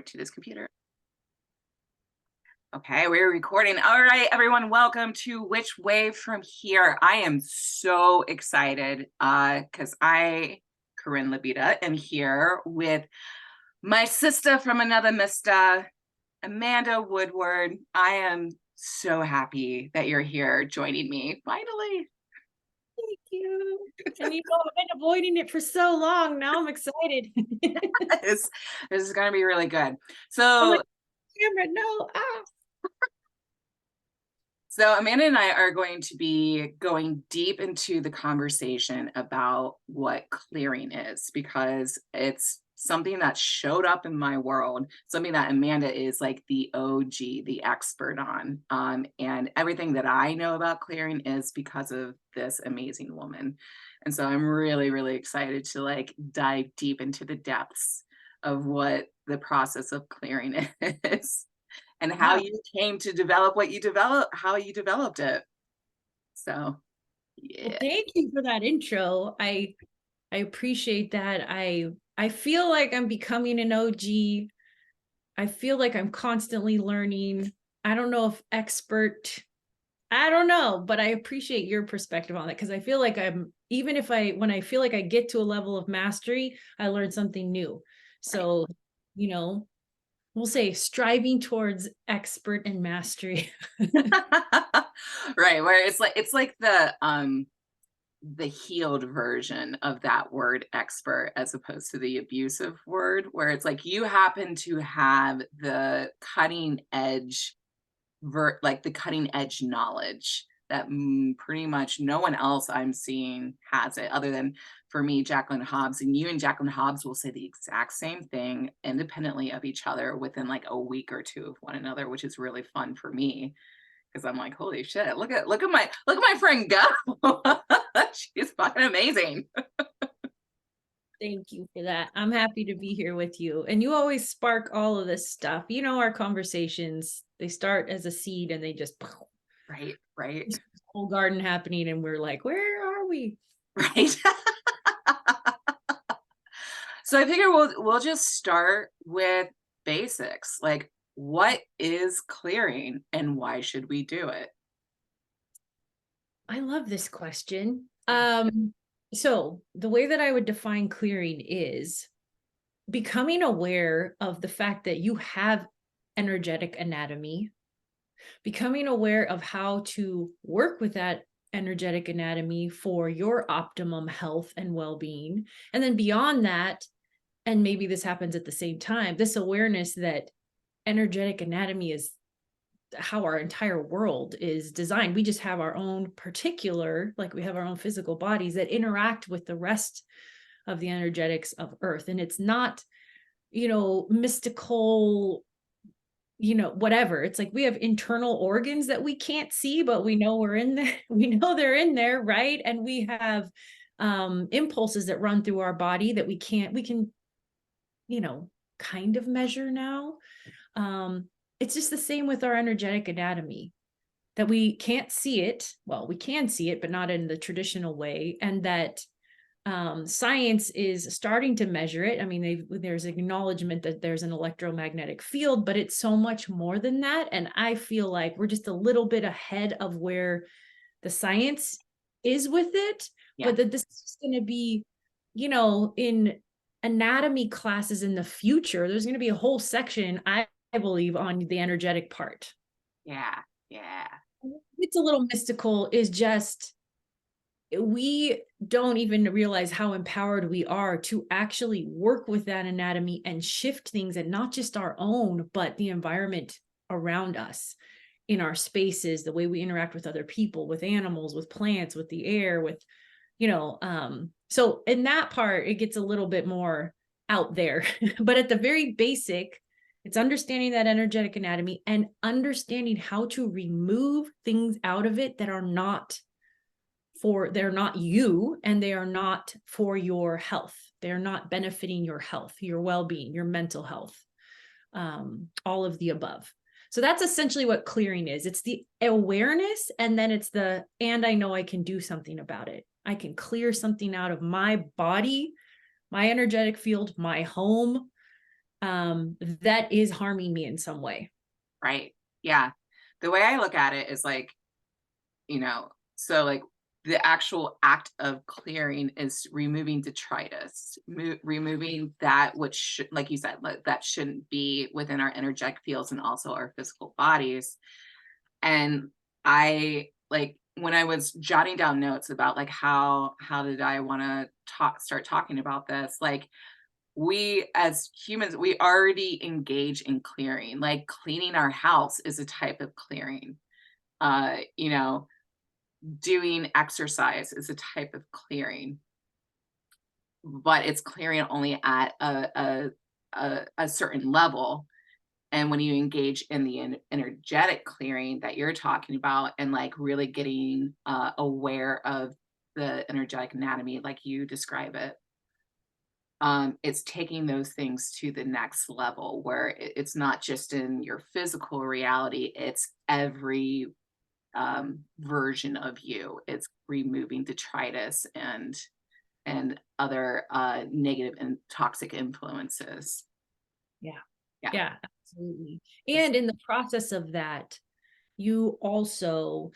to this computer. Okay, we're recording. All right, everyone, welcome to Which Wave From Here. I am so excited because I, Corinne Labita, am here with my sister from another mister, Amanda Woodward. I am so happy that you're here joining me, finally. Thank you. And you know, I've been avoiding it for so long. Now I'm excited. This is going to be really good. I'm So, like, camera, no. Amanda and I are going to be going deep into the conversation about what clearing is, because it's something that showed up in my world, something that Amanda is like the OG, the expert on. And everything that I know about clearing is because of this amazing woman. And so I'm really, really excited to like dive deep into the depths of what the process of clearing is. And how Yeah. you came to develop what you developed, how you developed it. So, Well, yeah. thank you for that intro. I appreciate that. I feel like I'm becoming an OG. I feel like I'm constantly learning. I don't know if expert, I don't know, but I appreciate your perspective on it because I feel like even if when I feel like I get to a level of mastery, I learn something new. So, you know, we'll say striving towards expert and mastery. Right, where it's like the healed version of that word expert as opposed to the abusive word, where it's like you happen to have the cutting edge like the cutting edge knowledge that pretty much no one else I'm seeing has it, other than for me, Jacqueline Hobbs. And you and Jacqueline Hobbs will say the exact same thing independently of each other within like a week or two of one another, which is really fun for me because I'm like, holy shit, look at my friend go. She's fucking amazing. Thank you for that. I'm happy to be here with you. And you always spark all of this stuff. You know, our conversations, they start as a seed and they just Right. whole garden happening. And we're like, where are we? Right. So I figure we'll just start with basics. Like, what is clearing and why should we do it? I love this question. So the way that I would define clearing is becoming aware of the fact that you have energetic anatomy, becoming aware of how to work with that energetic anatomy for your optimum health and well-being. And then beyond that, and maybe this happens at the same time, this awareness that energetic anatomy is how our entire world is designed. We just have our own particular, like we have our own physical bodies that interact with the rest of the energetics of Earth. And it's not, mystical, whatever. It's like we have internal organs that we can't see, but we know we're in there. We know they're in there, right? And we have impulses that run through our body that we can, kind of measure now. It's just the same with our energetic anatomy, that we can't see it. Well, we can see it, but not in the traditional way. And that science is starting to measure it. I mean, there's acknowledgement that there's an electromagnetic field, but it's so much more than that. And I feel like we're just a little bit ahead of where the science is with it, Yeah. but that this is going to be, in anatomy classes in the future, there's going to be a whole section, I believe, on the energetic part. Yeah. It's a little mystical, is just we don't even realize how empowered we are to actually work with that anatomy and shift things, and not just our own, but the environment around us, in our spaces, the way we interact with other people, with animals, with plants, with the air, with, so in that part, it gets a little bit more out there. But at the very basic, it's understanding that energetic anatomy and understanding how to remove things out of it that are not they're not you, and they are not for your health. They're not benefiting your health, your well-being, your mental health, all of the above. So that's essentially what clearing is. It's the awareness, and then it's and I know I can do something about it. I can clear something out of my body, my energetic field, my home, that is harming me in some way. Right. Yeah. The way I look at it is like, so like the actual act of clearing is removing detritus, removing that which like you said, that shouldn't be within our energetic fields and also our physical bodies. And I like when I was jotting down notes about like how did I want to start talking about this, like we as humans, we already engage in clearing. Like cleaning our house is a type of clearing. uh you know Doing exercise is a type of clearing, but it's clearing only at a certain level. And when you engage in the energetic clearing that you're talking about, and like really getting aware of the energetic anatomy like you describe it, it's taking those things to the next level where it's not just in your physical reality, it's every version of you. It's removing detritus and other negative and toxic influences. Yeah. Yeah. Yeah, absolutely. And in the process of that, you also,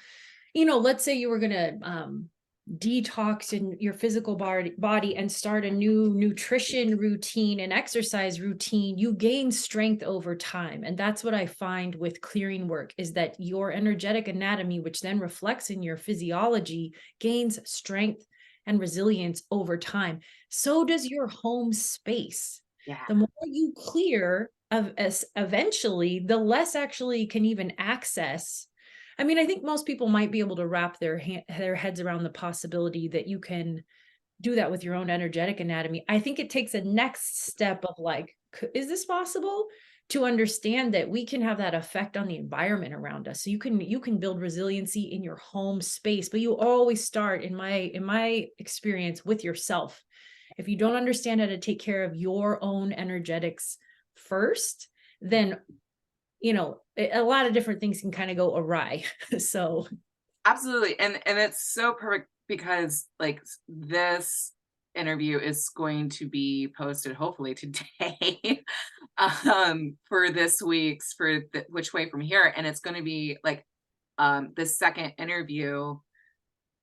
let's say you were going to detox in your physical body and start a new nutrition routine and exercise routine. You gain strength over time. And that's what I find with clearing work, is that your energetic anatomy, which then reflects in your physiology, gains strength and resilience over time. So does your home space. Yeah. The more you clear of as eventually, the less actually can even access. I mean, I think most people might be able to wrap their heads around the possibility that you can do that with your own energetic anatomy. I think it takes a next step of like, is this possible? To understand that we can have that effect on the environment around us. So you can build resiliency in your home space, but you always start, in my experience, with yourself. If you don't understand how to take care of your own energetics first, then a lot of different things can kind of go awry. So Absolutely. And it's so perfect because like this interview is going to be posted hopefully today for this week's for the which way from here, and it's going to be like the second interview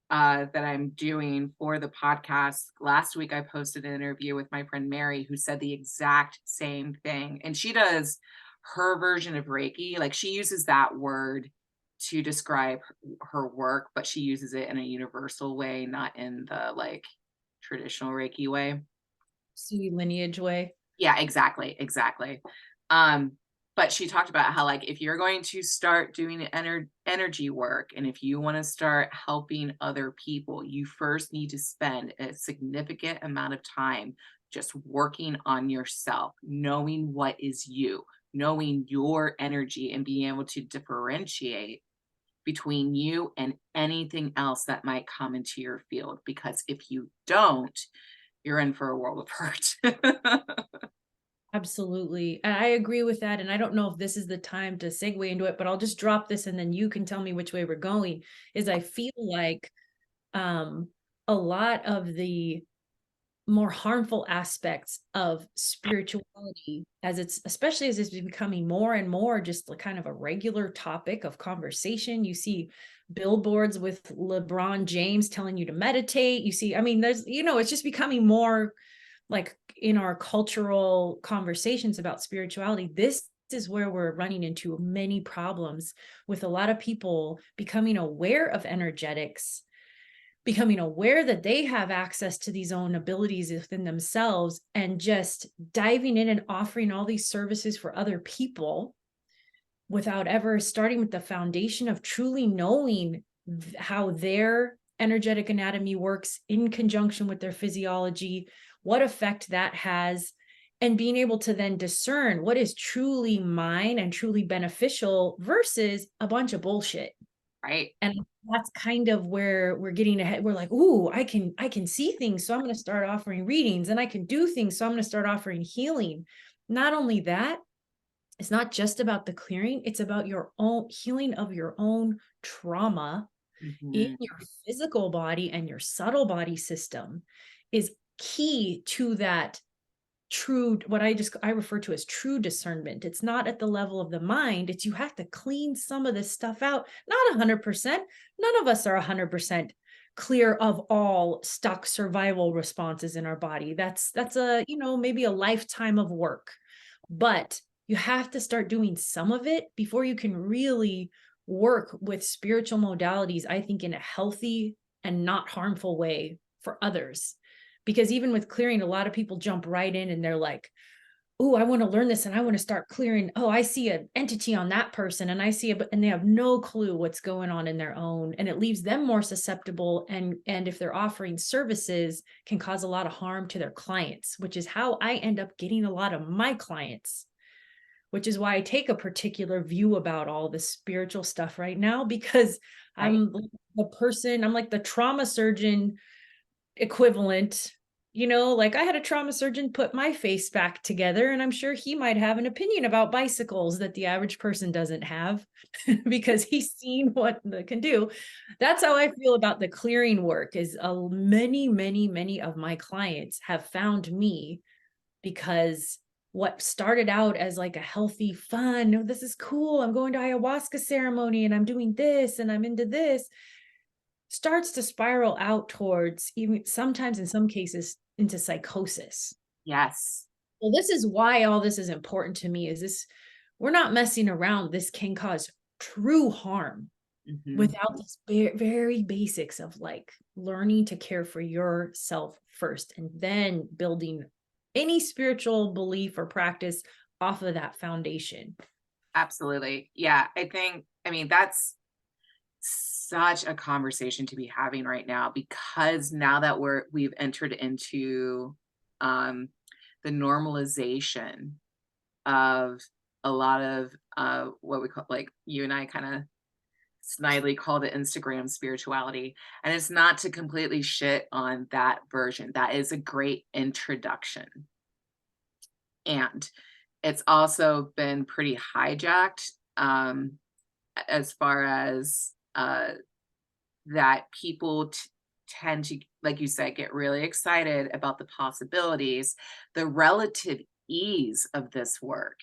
that I'm doing for the podcast. Last week, I posted an interview with my friend Mary, who said the exact same thing. And she does her version of Reiki. Like she uses that word to describe her work, but she uses it in a universal way, not in the like traditional Reiki way. see lineage way. Yeah, exactly, exactly. Um, but she talked about how, like, if you're going to start doing energy work and if you want to start helping other people, you first need to spend a significant amount of time just working on yourself, knowing what is you, knowing your energy, and being able to differentiate between you and anything else that might come into your field. Because if you don't, you're in for a world of hurt. Absolutely. And I agree with that. And I don't know if this is the time to segue into it, but I'll just drop this and then you can tell me which way we're going. Is I feel like um, a lot of the more harmful aspects of spirituality, especially as it's becoming more and more just kind of a regular topic of conversation. You see billboards with LeBron James telling you to meditate. You see, I mean, it's just becoming more like in our cultural conversations about spirituality. This is where we're running into many problems, with a lot of people becoming aware of energetics, becoming aware that they have access to these own abilities within themselves, and just diving in and offering all these services for other people without ever starting with the foundation of truly knowing how their energetic anatomy works in conjunction with their physiology, what effect that has, and being able to then discern what is truly mine and truly beneficial versus a bunch of bullshit. Right. And that's kind of where we're getting ahead. We're like, ooh, I can see things, so I'm going to start offering readings, and I can do things, so I'm going to start offering healing. Not only that, it's not just about the clearing, it's about your own healing of your own trauma in Mhm. your physical body, and your subtle body system is key to that true, what I refer to as true discernment. It's not at the level of the mind. It's you have to clean some of this stuff out. Not 100%. None of us are 100% clear of all stuck survival responses in our body. That's a, maybe a lifetime of work. But you have to start doing some of it before you can really work with spiritual modalities, I think, in a healthy and not harmful way for others. Because even with clearing, a lot of people jump right in and they're like, oh, I want to learn this and I want to start clearing. Oh, I see an entity on that person and I see it, and they have no clue what's going on in their own. And it leaves them more susceptible. And if they're offering services, can cause a lot of harm to their clients, which is how I end up getting a lot of my clients, which is why I take a particular view about all this spiritual stuff right now, because Right. I'm like the trauma surgeon equivalent. Like I had a trauma surgeon put my face back together, and I'm sure he might have an opinion about bicycles that the average person doesn't have because he's seen what they can do. That's how I feel about the clearing work is many of my clients have found me because what started out as like a healthy fun, oh, this is cool, I'm going to ayahuasca ceremony and I'm doing this and I'm into this, starts to spiral out towards, even sometimes in some cases, into psychosis. Yes. Well, this is why all this is important to me, is this, we're not messing around. This can cause true harm Hmm. without this very basics of like learning to care for yourself first and then building any spiritual belief or practice off of that foundation. Absolutely. Yeah. I mean, that's such a conversation to be having right now, because now that we've entered into um the normalization of a lot of what we call, like you and I kind of snidely called it, Instagram spirituality. And it's not to completely shit on that version. That is a great introduction. And it's also been pretty hijacked, as far as that people tend to, like you said, get really excited about the possibilities, the relative ease of this work,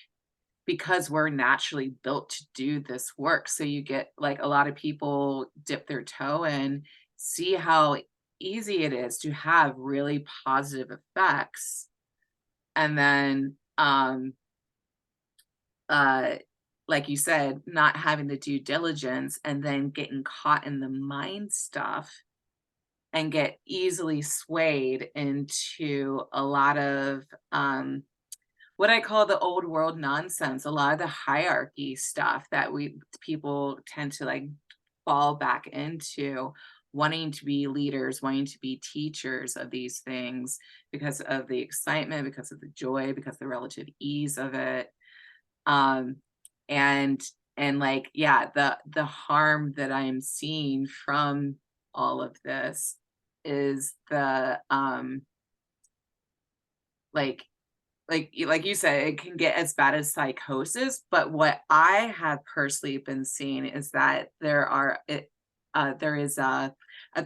because we're naturally built to do this work. So you get, like, a lot of people dip their toe in, see how easy it is to have really positive effects, and then uh like you said, not having the due diligence and then getting caught in the mind stuff and get easily swayed into a lot of what I call the old world nonsense, a lot of the hierarchy stuff that we people tend to like fall back into, wanting to be leaders, wanting to be teachers of these things because of the excitement, because of the joy, because of the relative ease of it. Um and like, yeah, the harm that I'm seeing from all of this is the like like you said, it can get as bad as psychosis. But what I have personally been seeing is that there is a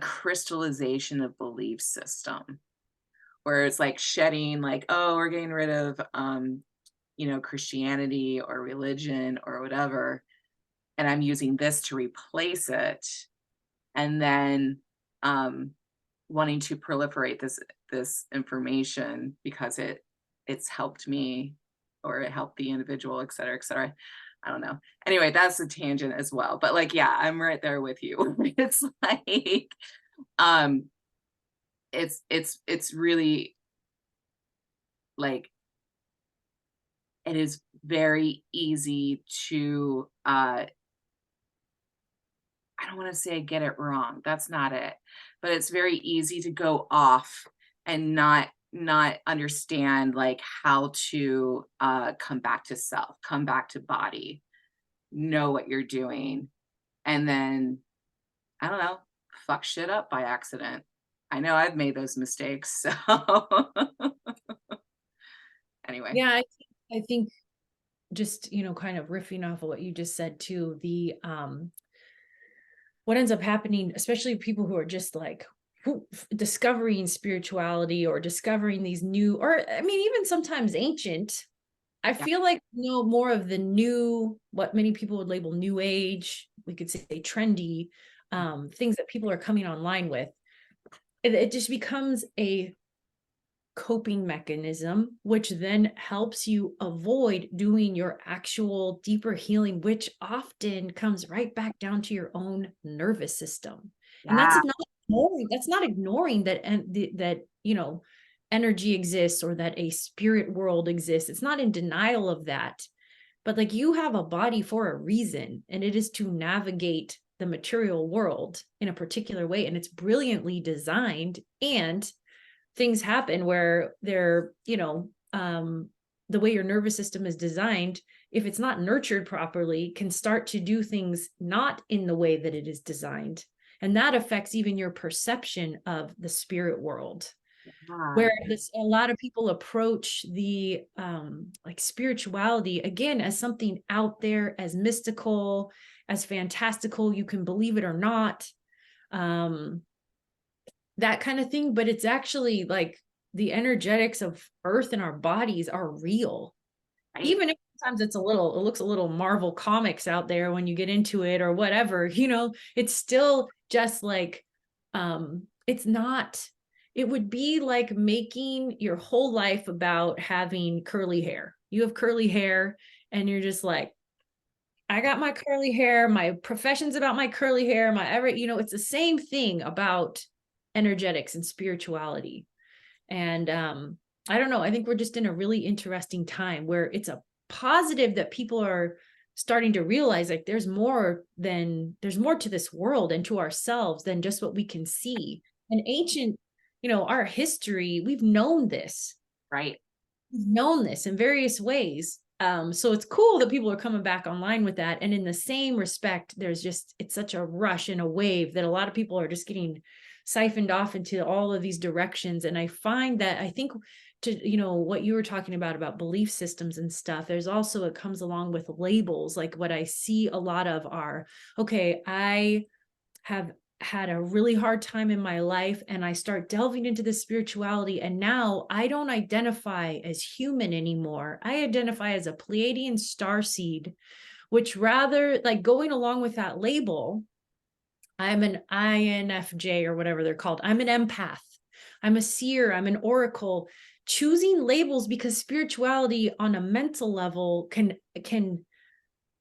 crystallization of belief system, where it's like shedding, like, oh, we're getting rid of Christianity or religion or whatever, and I'm using this to replace it, and then um wanting to proliferate this information because it's helped me, or it helped the individual, et cetera, et cetera. I don't know. Anyway, that's a tangent as well. But like, yeah, I'm right there with you. It's like um it's really like, it is very easy to I don't want to say get it wrong. That's not it. But it's very easy to go off and not understand like how to come back to self, come back to body, know what you're doing, and then I don't know, fuck shit up by accident. I know I've made those mistakes. So anyway, Yeah, I think just, kind of riffing off of what you just said too, the what ends up happening, especially people who are just like discovering spirituality or discovering these new, or I mean, even sometimes ancient, I Yeah. feel like, more of the new, what many people would label new age, we could say trendy, things that people are coming online with. It just becomes a coping mechanism, which then helps you avoid doing your actual deeper healing, which often comes right back down to your own nervous system. And Yeah. that's not ignoring that, and that, energy exists, or that a spirit world exists. It's not in denial of that. But like, you have a body for a reason, and it is to navigate the material world in a particular way, and it's brilliantly designed. And things happen where they're, the way your nervous system is designed, if it's not nurtured properly, can start to do things not in the way that it is designed. And that affects even your perception of the spirit world. Yeah. Where a lot of people approach the like spirituality again as something out there, as mystical, as fantastical, you can believe it or not, um that kind of thing. But it's actually like, the energetics of earth and our bodies are real. Right. Even if sometimes it looks a little Marvel comics out there when you get into it or whatever, it's still just like, it's not, it would be like making your whole life about having curly hair. You have curly hair and you're just like, I got my curly hair, my profession's about my curly hair, it's the same thing about energetics and spirituality. And I don't know, I think we're just in a really interesting time where it's a positive that people are starting to realize, like, there's more to this world and to ourselves than just what we can see. And ancient, our history, Right. we've known this in various ways. So it's cool that people are coming back online with that. And in the same respect, it's such a rush and a wave that a lot of people are just getting siphoned off into all of these directions. And I find that, I think, to, what you were talking about belief systems and stuff, there's also, it comes along with labels. Like, what I see a lot of are, okay, I have had a really hard time in my life, and I start delving into the spirituality, and now I don't identify as human anymore. I identify as a Pleiadian star seed, which, rather, like, going along with that label, I'm an INFJ or whatever they're called. I'm an empath. I'm a seer. I'm an oracle. Choosing labels, because spirituality on a mental level can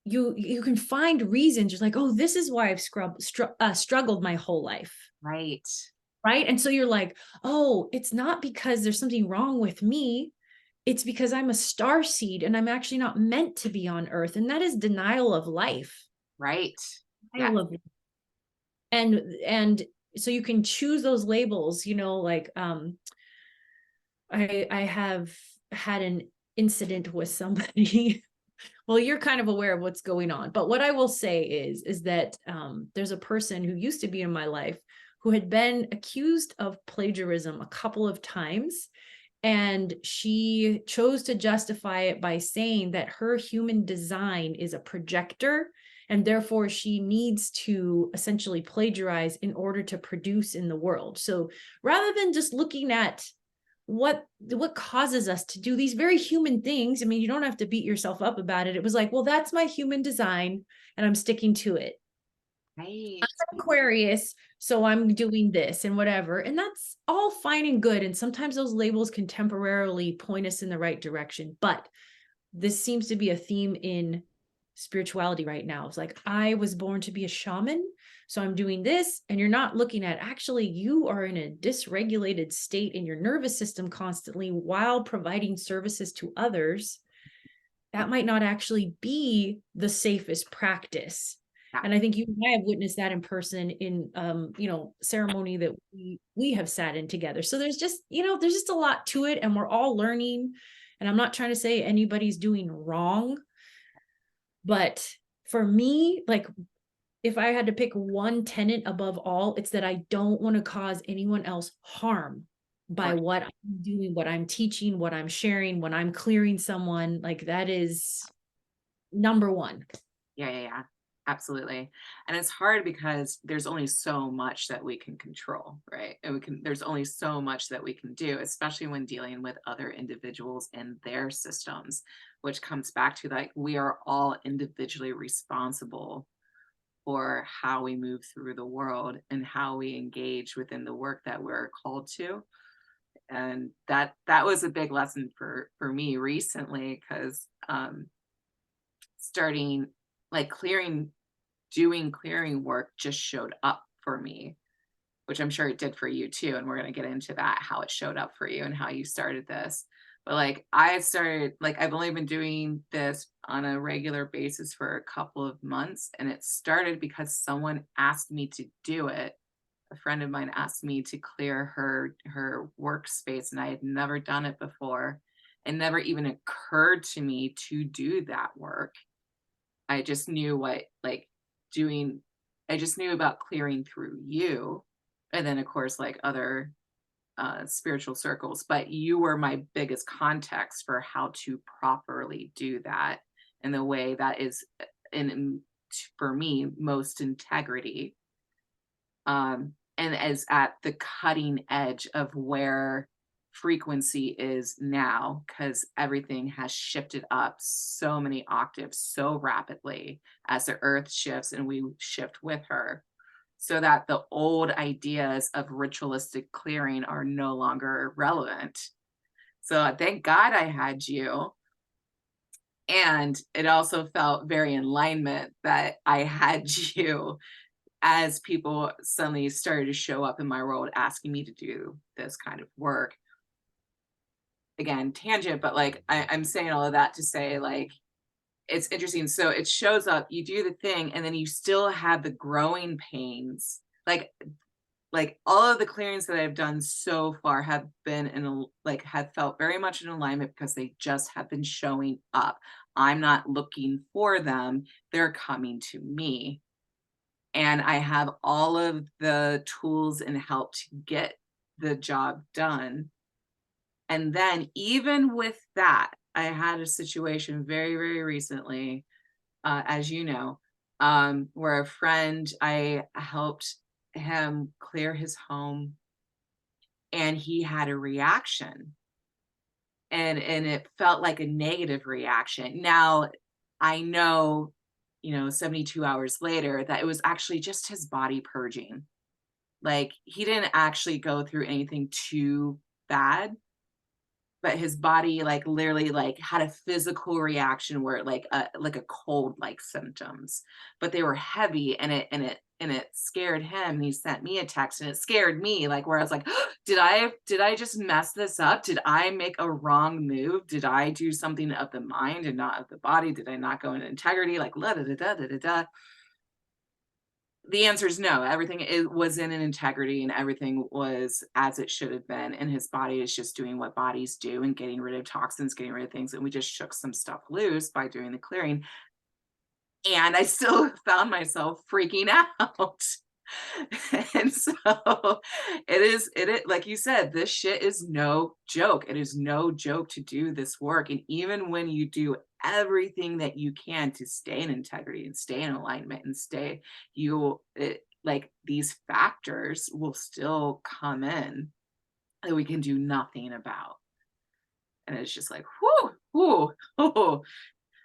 you can find reasons. You're like, oh, this is why I've struggled my whole life. Right. Right. And so you're like, oh, it's not because there's something wrong with me. It's because I'm a star seed and I'm actually not meant to be on earth. And that is denial of life. Right. Yeah. Denial of, and so you can choose those labels, like, I have had an incident with somebody. Well, you're kind of aware of what's going on. But what I will say is that there's a person who used to be in my life who had been accused of plagiarism a couple of times. And she chose to justify it by saying that her human design is a projector, and therefore she needs to essentially plagiarize in order to produce in the world. So rather than just looking at what causes us to do these very human things, I mean, you don't have to beat yourself up about it. It was like, well, that's my human design and I'm sticking to it. Right. I'm Aquarius, so I'm doing this and whatever. And that's all fine and good. And sometimes those labels can temporarily point us in the right direction. But this seems to be a theme in spirituality right now. It's like, I was born to be a shaman, so I'm doing this. And you're not looking at, actually, you are in a dysregulated state in your nervous system constantly while providing services to others. That might not actually be the safest practice. Yeah. And I think you and I have witnessed that in person in ceremony that we have sat in together. So there's just, there's just a lot to it, and we're all learning. And I'm not trying to say anybody's doing wrong, but for me, like, if I had to pick one tenet above all, it's that I don't want to cause anyone else harm by Right. what I'm doing, what I'm teaching, what I'm sharing, when I'm clearing someone. Like, that is number one. Yeah. Yeah. Yeah. Absolutely. And it's hard because there's only so much that we can control, right? And there's only so much that we can do, especially when dealing with other individuals and their systems, which comes back to like we are all individually responsible for how we move through the world and how we engage within the work that we're called to. And that was a big lesson for me recently because starting like clearing doing clearing work just showed up for me, which I'm sure it did for you too. And we're going to get into that, how it showed up for you and how you started this. But like I started, like I've only been doing this on a regular basis for a couple of months. And it started because someone asked me to do it. A friend of mine asked me to clear her workspace, and I had never done it before. It never even occurred to me to do that work. I just knew what like doing I just knew about clearing through you, and then of course like other spiritual circles, but you were my biggest context for how to properly do that in the way that is for me most integrity, and as at the cutting edge of where frequency is now because everything has shifted up so many octaves so rapidly as the earth shifts and we shift with her, so that the old ideas of ritualistic clearing are no longer relevant. So thank God I had you. And it also felt very in alignment that I had you as people suddenly started to show up in my world asking me to do this kind of work. Again, tangent, but like I'm saying all of that to say, like, it's interesting. So it shows up, you do the thing, and then you still have the growing pains. Like all of the clearings that I've done so far have been like have felt very much in alignment because they just have been showing up. I'm not looking for them, they're coming to me. And I have all of the tools and help to get the job done. And then even with that, I had a situation very, very recently, as you know, where a friend, I helped him clear his home and he had a reaction, and it felt like a negative reaction. Now, I know, 72 hours later that it was actually just his body purging. Like he didn't actually go through anything too bad, but his body like literally like had a physical reaction where like a cold like symptoms, but they were heavy, and it scared him, and he sent me a text and it scared me, like where I was like, did I just mess this up? Did I make a wrong move? Did I do something of the mind and not of the body? Did I not go into integrity? Like la da da da da da da. The answer is no. Everything was in an integrity and everything was as it should have been. And his body is just doing what bodies do and getting rid of toxins, getting rid of things. And we just shook some stuff loose by doing the clearing. And I still found myself freaking out. And so it is like you said, this shit is no joke. It is no joke to do this work. And even when you do everything that you can to stay in integrity and stay in alignment and stay, like these factors will still come in that we can do nothing about. And it's just like, whoo, whoo, whoo.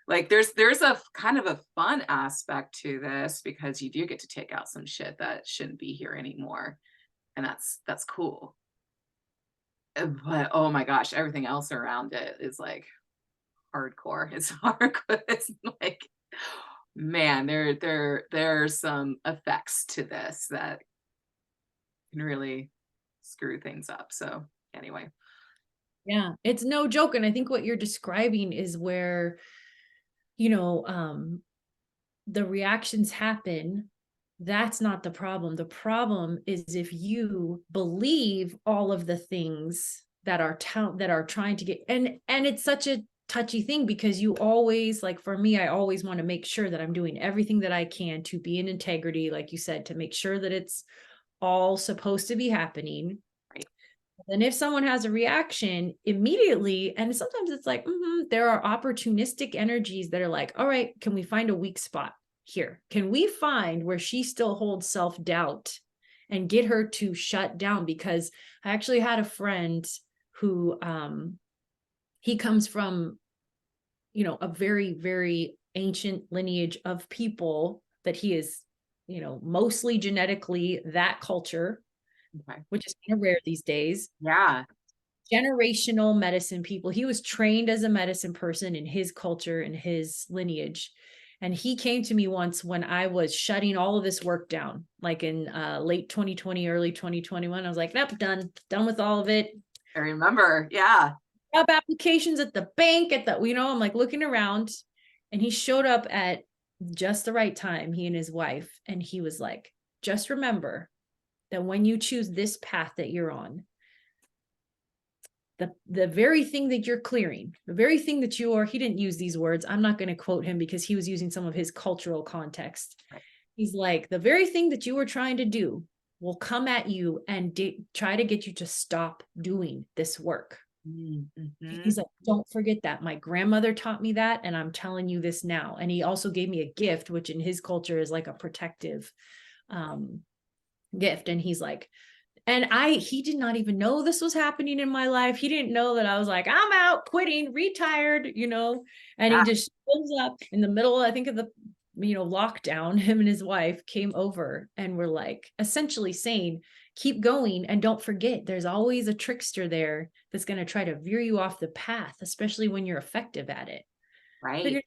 Like there's a kind of a fun aspect to this because you do get to take out some shit that shouldn't be here anymore, and that's cool. But oh my gosh, everything else around it is like hardcore. It's hardcore. It's like, man, there's some effects to this that can really screw things up. So anyway, Yeah, it's no joke, and I think what you're describing is where, you know, the reactions happen. That's not the problem. The problem is if you believe all of the things that are that are trying to get, and it's such a touchy thing because you always, like for me, I always want to make sure that I'm doing everything that I can to be in integrity, like you said, to make sure that it's all supposed to be happening. right. And if someone has a reaction immediately, and sometimes it's like, there are opportunistic energies that are like, all right, can we find a weak spot? here? Can we find where she still holds self-doubt and get her to shut down? Because I actually had a friend who he comes from, you know, a very, very ancient lineage of people that he is, you know, mostly genetically that culture, Okay. which is kind of rare these days. Yeah. Generational medicine people. He was trained as a medicine person in his culture and his lineage. And he came to me once when I was shutting all of this work down, like in late 2020, early 2021. I was like, nope, done with all of it. I remember. Yeah. Job applications at the bank, at the, you know, I'm like looking around, and he showed up at just the right time, he and his wife. And he was like, just remember that when you choose this path that you're on, the very thing that you're clearing, the very thing that you are, he didn't use these words. I'm not going to quote him because he was using some of his cultural context. Right. He's like, the very thing that you were trying to do will come at you and try to get you to stop doing this work. Mm-hmm. He's like, don't forget that. My grandmother taught me that, and I'm telling you this now. And he also gave me a gift, which in his culture is like a protective gift. And he's like, and he did not even know this was happening in my life. He didn't know that I was like, I'm out, quitting, retired, you know. And Yeah. he just shows up in the middle, I think, of the, you know, lockdown. Him and his wife came over and were like essentially saying, keep going, and don't forget there's always a trickster there that's going to try to veer you off the path, especially when you're effective at it. Right.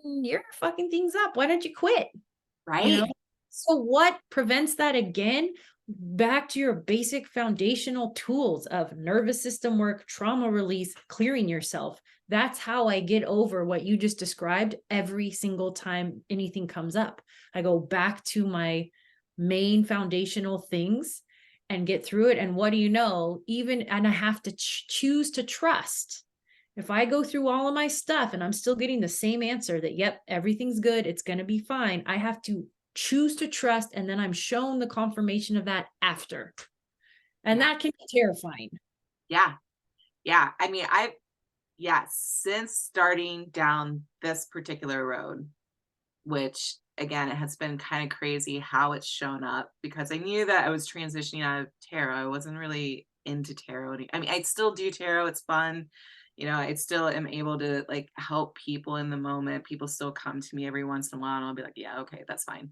You're fucking things up. Why don't you quit? You know? Right. So what prevents that again? Back to your basic foundational tools of nervous system work, trauma release, clearing yourself. That's how I get over what you just described every single time anything comes up. I go back to my main foundational things and get through it. And what do you know? And I have to choose to trust. If I go through all of my stuff and I'm still getting the same answer that, yep, everything's good, it's going to be fine, I have to choose to trust, and then I'm shown the confirmation of that after. And Yeah. that can be terrifying. Yeah. Yeah. I mean, since starting down this particular road, which again, it has been kind of crazy how it's shown up, because I knew that I was transitioning out of tarot. I wasn't really into tarot. I mean, I still do tarot. It's fun. You know, I still am able to like help people in the moment. People still come to me every once in a while, and I'll be like, yeah, okay, that's fine.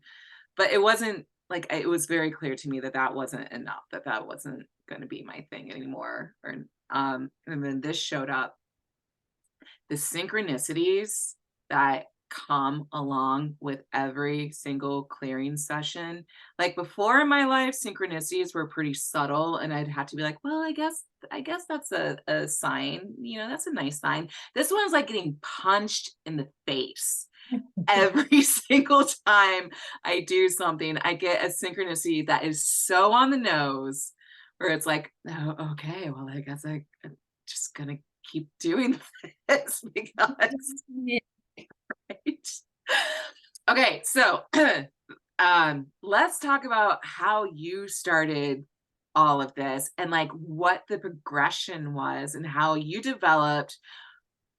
But it wasn't like, it was very clear to me that that wasn't enough, that that wasn't going to be my thing anymore. And then this showed up, the synchronicities that come along with every single clearing session. Like before in my life, synchronicities were pretty subtle, and I'd have to be like, well, I guess that's a sign, you know, that's a nice sign. This one's like getting punched in the face. Every single time I do something, I get a synchronicity that is so on the nose, where it's like, oh, okay, well, I guess I'm just gonna keep doing this because right? Okay, so let's talk about how you started all of this, and like what the progression was and how you developed.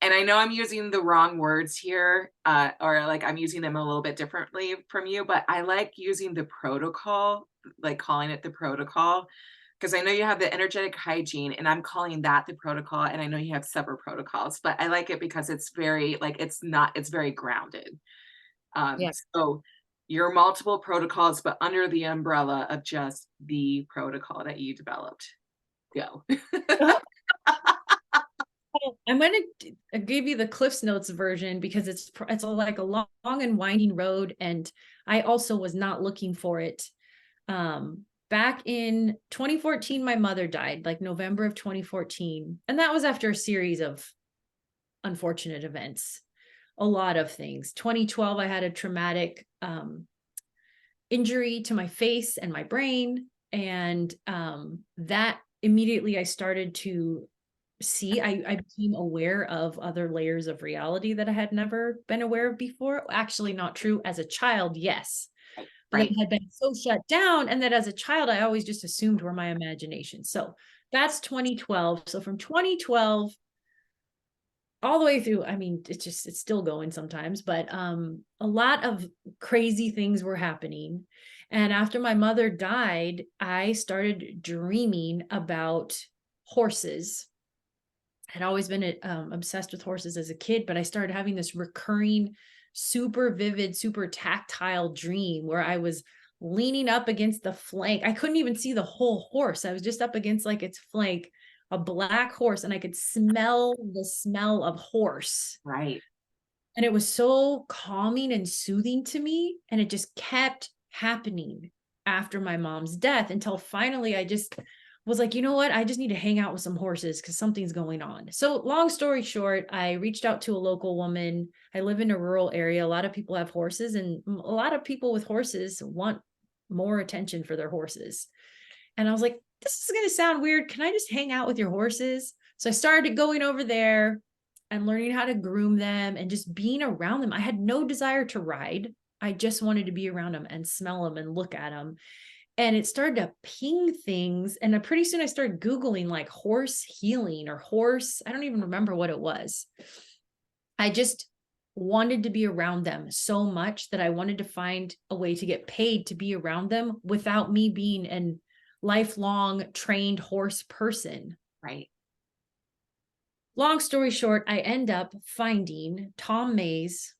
And I know I'm using the wrong words here, or like I'm using them a little bit differently from you, but I like using the protocol, like calling it the protocol, because I know you have the energetic hygiene, and I'm calling that the protocol. And I know you have separate protocols, but I like it because it's very like, it's very grounded. Yeah. So your multiple protocols, but under the umbrella of just the protocol that you developed. Go. I'm going to give you the Cliff's Notes version because it's like a long and winding road, and I also was not looking for it. Back in 2014, my mother died, like November of 2014, and that was after a series of unfortunate events, a lot of things. 2012, I had a traumatic injury to my face and my brain, and that immediately I started to see, I became aware of other layers of reality that I had never been aware of before. Actually, not true. As a child, yes. But Right. it had been so shut down. And that as a child, I always just assumed were my imagination. So that's 2012. So from 2012 all the way through. I mean, it's still going sometimes, but a lot of crazy things were happening. And after my mother died, I started dreaming about horses. I'd always been obsessed with horses as a kid, but I started having this recurring, super vivid, super tactile dream where I was leaning up against the flank. I couldn't even see the whole horse. I was just up against like its flank, a black horse, and I could smell the smell of horse. Right. And it was so calming and soothing to me. And it just kept happening after my mom's death until finally I just was like, you know what? I just need to hang out with some horses because something's going on. So, long story short, I reached out to a local woman. I live in a rural area. A lot of people have horses, and a lot of people with horses want more attention for their horses. And I was like, this is going to sound weird. Can I just hang out with your horses? So I started going over there and learning how to groom them and just being around them. I had no desire to ride. I just wanted to be around them and smell them and look at them. And it started to ping things. And pretty soon I started Googling like horse healing or horse. I don't even remember what it was. I just wanted to be around them so much that I wanted to find a way to get paid to be around them without me being an lifelong trained horse person. Right. Long story short, I end up finding Tom Mays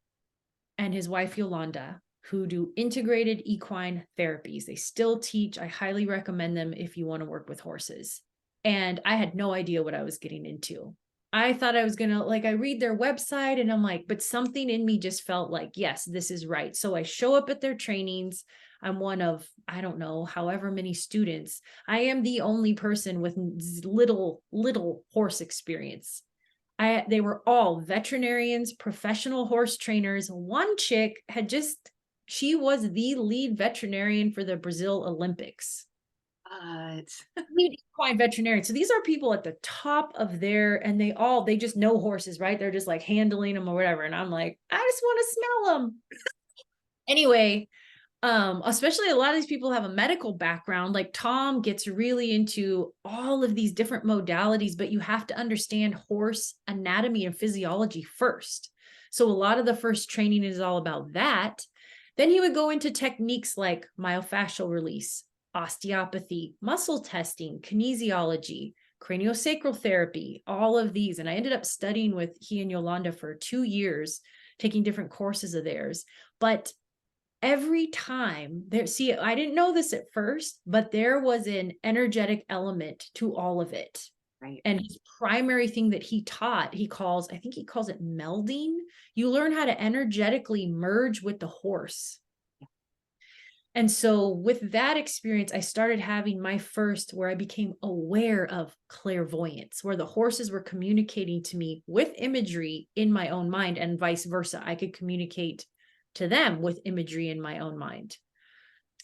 and his wife Yolanda, who do integrated equine therapies. They still teach. I highly recommend them if you want to work with horses. And I had no idea what I was getting into. I thought I was going to, like, I read their website and I'm like, but something in me just felt like, yes, this is right. So I show up at their trainings. I'm one of, I don't know, however many students. I am the only person with little horse experience. They were all veterinarians, professional horse trainers. One chick she was the lead veterinarian for the Brazil Olympics. But Lead equine veterinarian. So these are people at the top of and they just know horses, right? They're just like handling them or whatever. And I'm like, I just want to smell them. Anyway, especially a lot of these people have a medical background. Like Tom gets really into all of these different modalities, but you have to understand horse anatomy and physiology first. So a lot of the first training is all about that. Then he would go into techniques like myofascial release, osteopathy, muscle testing, kinesiology, craniosacral therapy, all of these. And I ended up studying with he and Yolanda for 2 years, taking different courses of theirs. But every time I didn't know this at first, but there was an energetic element to all of it. right. And his primary thing that he taught, I think he calls it melding. You learn how to energetically merge with the horse. And so with that experience, I started having my first where I became aware of clairvoyance, where the horses were communicating to me with imagery in my own mind and vice versa. I could communicate to them with imagery in my own mind.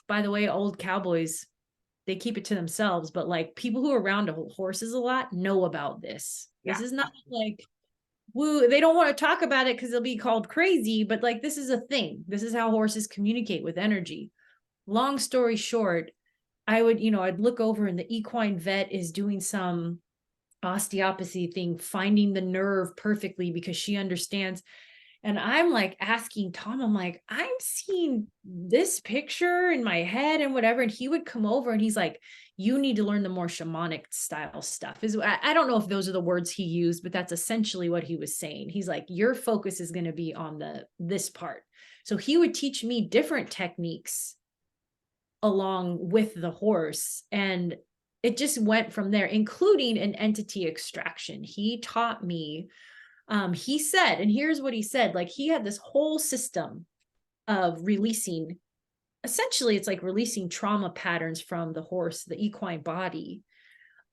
By the way, old cowboys, they keep it to themselves, but like people who are around horses a lot know about this. Yeah. This is not like, woo, they don't want to talk about it because they'll be called crazy, but like this is a thing. This is how horses communicate with energy. Long story short, I'd look over and the equine vet is doing some osteopathy thing, finding the nerve perfectly because she understands. And I'm like asking Tom, I'm like, I'm seeing this picture in my head and whatever. And he would come over and he's like, you need to learn the more shamanic style stuff. I don't know if those are the words he used, but that's essentially what he was saying. He's like, your focus is going to be on this part. So he would teach me different techniques along with the horse. And it just went from there, including an entity extraction. He taught me, he said, and here's what he said, like he had this whole system of releasing, essentially it's like releasing trauma patterns from the horse, the equine body.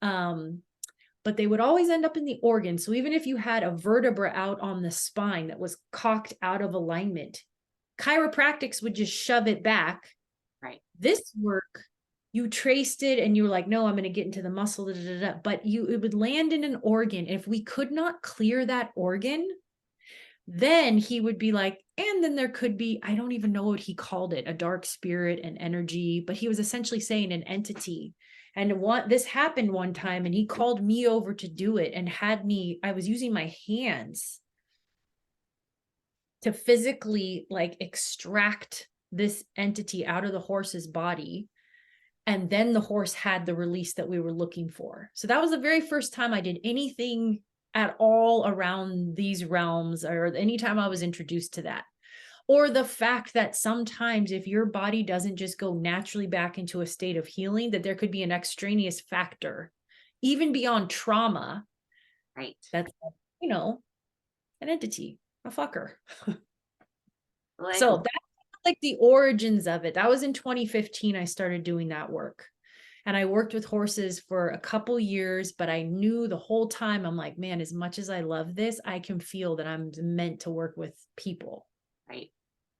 But they would always end up in the organ. So even if you had a vertebra out on the spine that was cocked out of alignment, chiropractics would just shove it back. Right. This work, you traced it and you were like, no, I'm going to get into the muscle, but it would land in an organ. If we could not clear that organ, then he would be like, and then there could be, I don't even know what he called it, a dark spirit, an energy, but he was essentially saying an entity. And this happened one time, and he called me over to do it and I was using my hands to physically like extract this entity out of the horse's body. And then the horse had the release that we were looking for. So that was the very first time I did anything at all around these realms, or anytime I was introduced to that. Or the fact that sometimes if your body doesn't just go naturally back into a state of healing, that there could be an extraneous factor, even beyond trauma. Right. That's, you know, an entity, a fucker. Like, So that's like the origins of it. That was in 2015. I started doing that work. And I worked with horses for a couple years, but I knew the whole time, I'm like, man, as much as I love this, I can feel that I'm meant to work with people. right.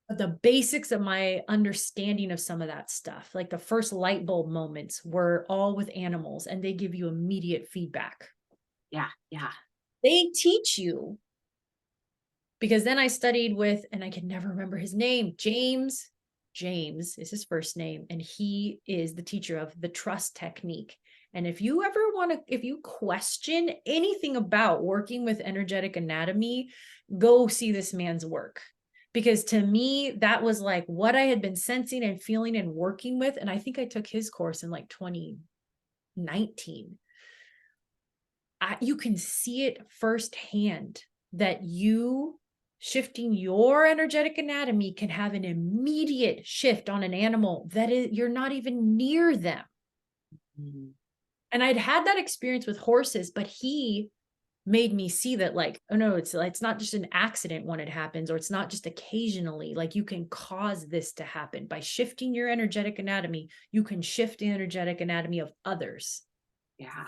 But the basics of my understanding of some of that stuff, like the first light bulb moments, were all with animals, and they give you immediate feedback. Yeah. Yeah. They teach you, because then I studied with, and I can never remember his name, James. James is his first name, and he is the teacher of the trust technique. And if you ever want to, if you question anything about working with energetic anatomy, go see this man's work. Because to me, that was like what I had been sensing and feeling and working with. And I think I took his course in like 2019. You can see it firsthand that you shifting your energetic anatomy can have an immediate shift on an animal that you're not even near them. Mhm. And I'd had that experience with horses, but he made me see that, like, oh no, it's not just an accident when it happens, or it's not just occasionally. Like, you can cause this to happen by shifting your energetic anatomy. You can shift the energetic anatomy of others. Yeah.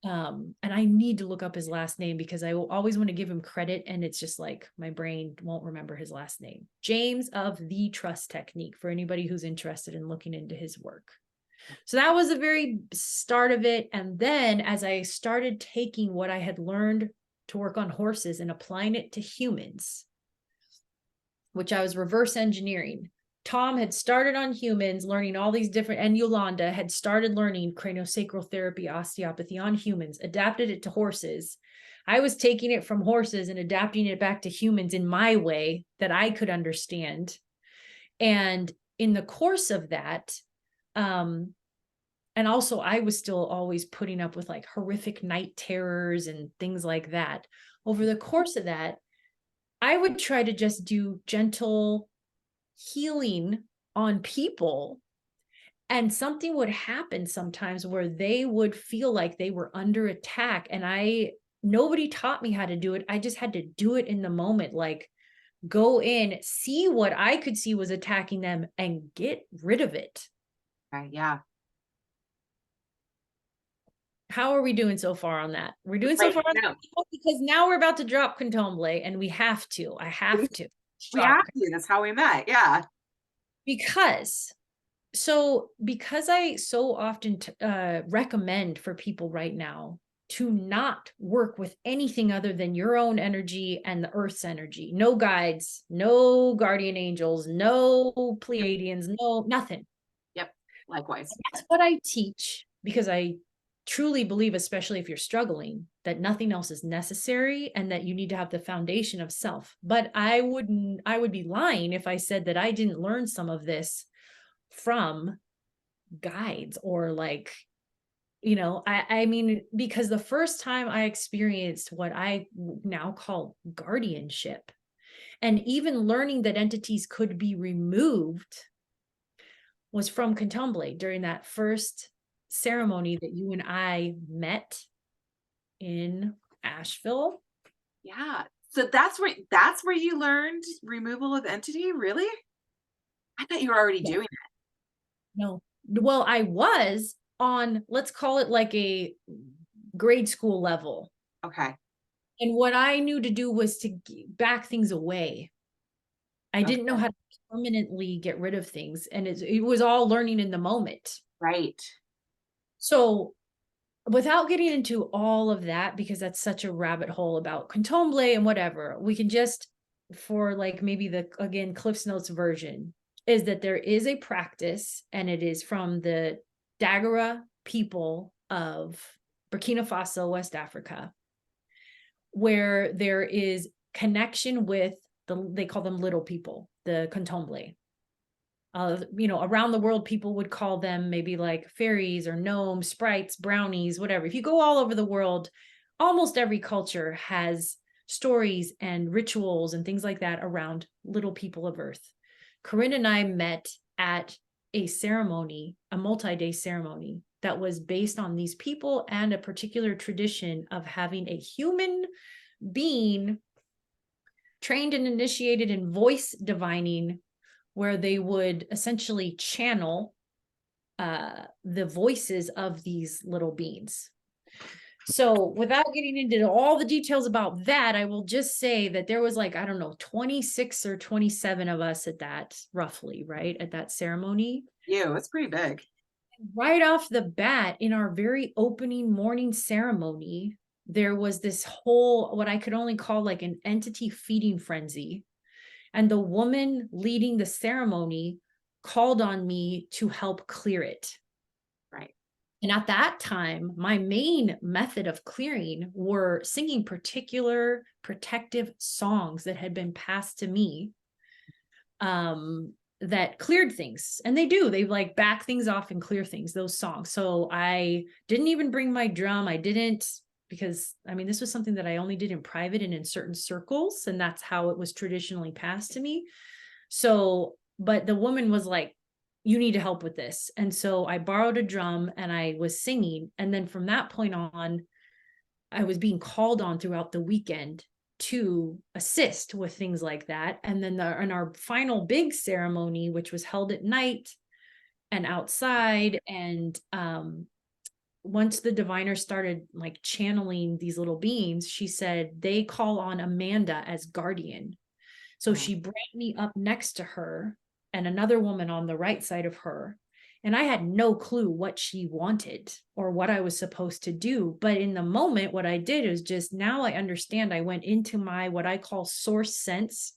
And I need to look up his last name because I will always want to give him credit, and it's just like my brain won't remember his last name. James of the Trust Technique, for anybody who's interested in looking into his work. So that was the very start of it. And then as I started taking what I had learned to work on horses and applying it to humans, which I was reverse engineering. Tom had started on humans, learning all these different, and Yolanda had started learning craniosacral therapy, osteopathy on humans, adapted it to horses. I was taking it from horses and adapting it back to humans in my way that I could understand. And in the course of that, and also I was still always putting up with like horrific night terrors and things like that. Over the course of that, I would try to just do gentle healing on people, and something would happen sometimes where they would feel like they were under attack, and nobody taught me how to do it. I just had to do it in the moment, like go in, see what I could see was attacking them, and get rid of it. Right. Yeah. How are we doing so far on that? We're doing so Right. far on No, that, because now we're about to drop Contomble, and we have to. I have to we have drop to. That's how we met. Yeah. because because I so often recommend for people right now to not work with anything other than your own energy and the earth's energy. No guides, no guardian angels, no Pleiadians, no nothing. Yep. Likewise. That's what I teach, because I truly believe, especially if you're struggling, that nothing else is necessary and that you need to have the foundation of self. But I would be lying if I said that I didn't learn some of this from guides, or like, I mean, because the first time I experienced what I now call guardianship, and even learning that entities could be removed, was from Contomble during that first ceremony that you and I met in Asheville. Yeah. So that's where you learned removal of entity, really? I thought you were already Yeah. doing it. No, well, I was on, let's call it like a grade school level. Okay. And what I knew to do was to back things away. I didn't know Okay. how to permanently get rid of things. And it was all learning in the moment. Right. So without getting into all of that, because that's such a rabbit hole about Contomble and whatever, we can just, for like maybe the, again, Cliff's Notes version, is that there is a practice, and it is from the Daguerre people of Burkina Faso, West Africa, where there is connection with they call them little people, the Contemple. Around the world, people would call them maybe like fairies or gnomes, sprites, brownies, whatever. If you go all over the world, almost every culture has stories and rituals and things like that around little people of Earth. Corinne and I met at a ceremony, a multi-day ceremony that was based on these people and a particular tradition of having a human being trained and initiated in voice divining, where they would essentially channel the voices of these little beings. So without getting into all the details about that, I will just say that there was like, I don't know, 26 or 27 of us at that, roughly, right, at that ceremony. Yeah, it's pretty big. Right off the bat, in our very opening morning ceremony, there was this whole, what I could only call like an entity feeding frenzy. And the woman leading the ceremony called on me to help clear it. Right. And at that time, my main method of clearing were singing particular protective songs that had been passed to me, that cleared things. And they like back things off and clear things, those songs. So I didn't even bring my drum. I didn't, because I mean, this was something that I only did in private and in certain circles. And that's how it was traditionally passed to me. So, but the woman was like, you need to help with this. And so I borrowed a drum and I was singing. And then from that point on, I was being called on throughout the weekend to assist with things like that. And then in our final big ceremony, which was held at night and outside, and once the diviner started like channeling these little beings, she said they call on Amanda as guardian. So she brought me up next to her and another woman on the right side of her. And I had no clue what she wanted or what I was supposed to do. But in the moment, what I did is just, now I understand. I went into my, what I call source sense,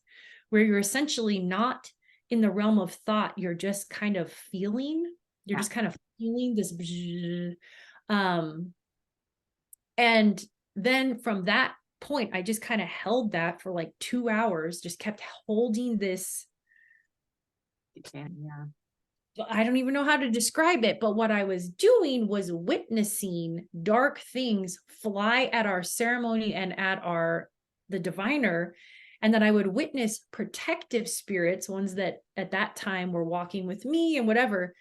where you're essentially not in the realm of thought. You're just kind of feeling, just kind of feeling this. And then from that point, I just kind of held that for like 2 hours, just kept holding this. I don't even know how to describe it, but what I was doing was witnessing dark things fly at our ceremony and at the diviner. And then I would witness protective spirits, ones that at that time were walking with me and whatever,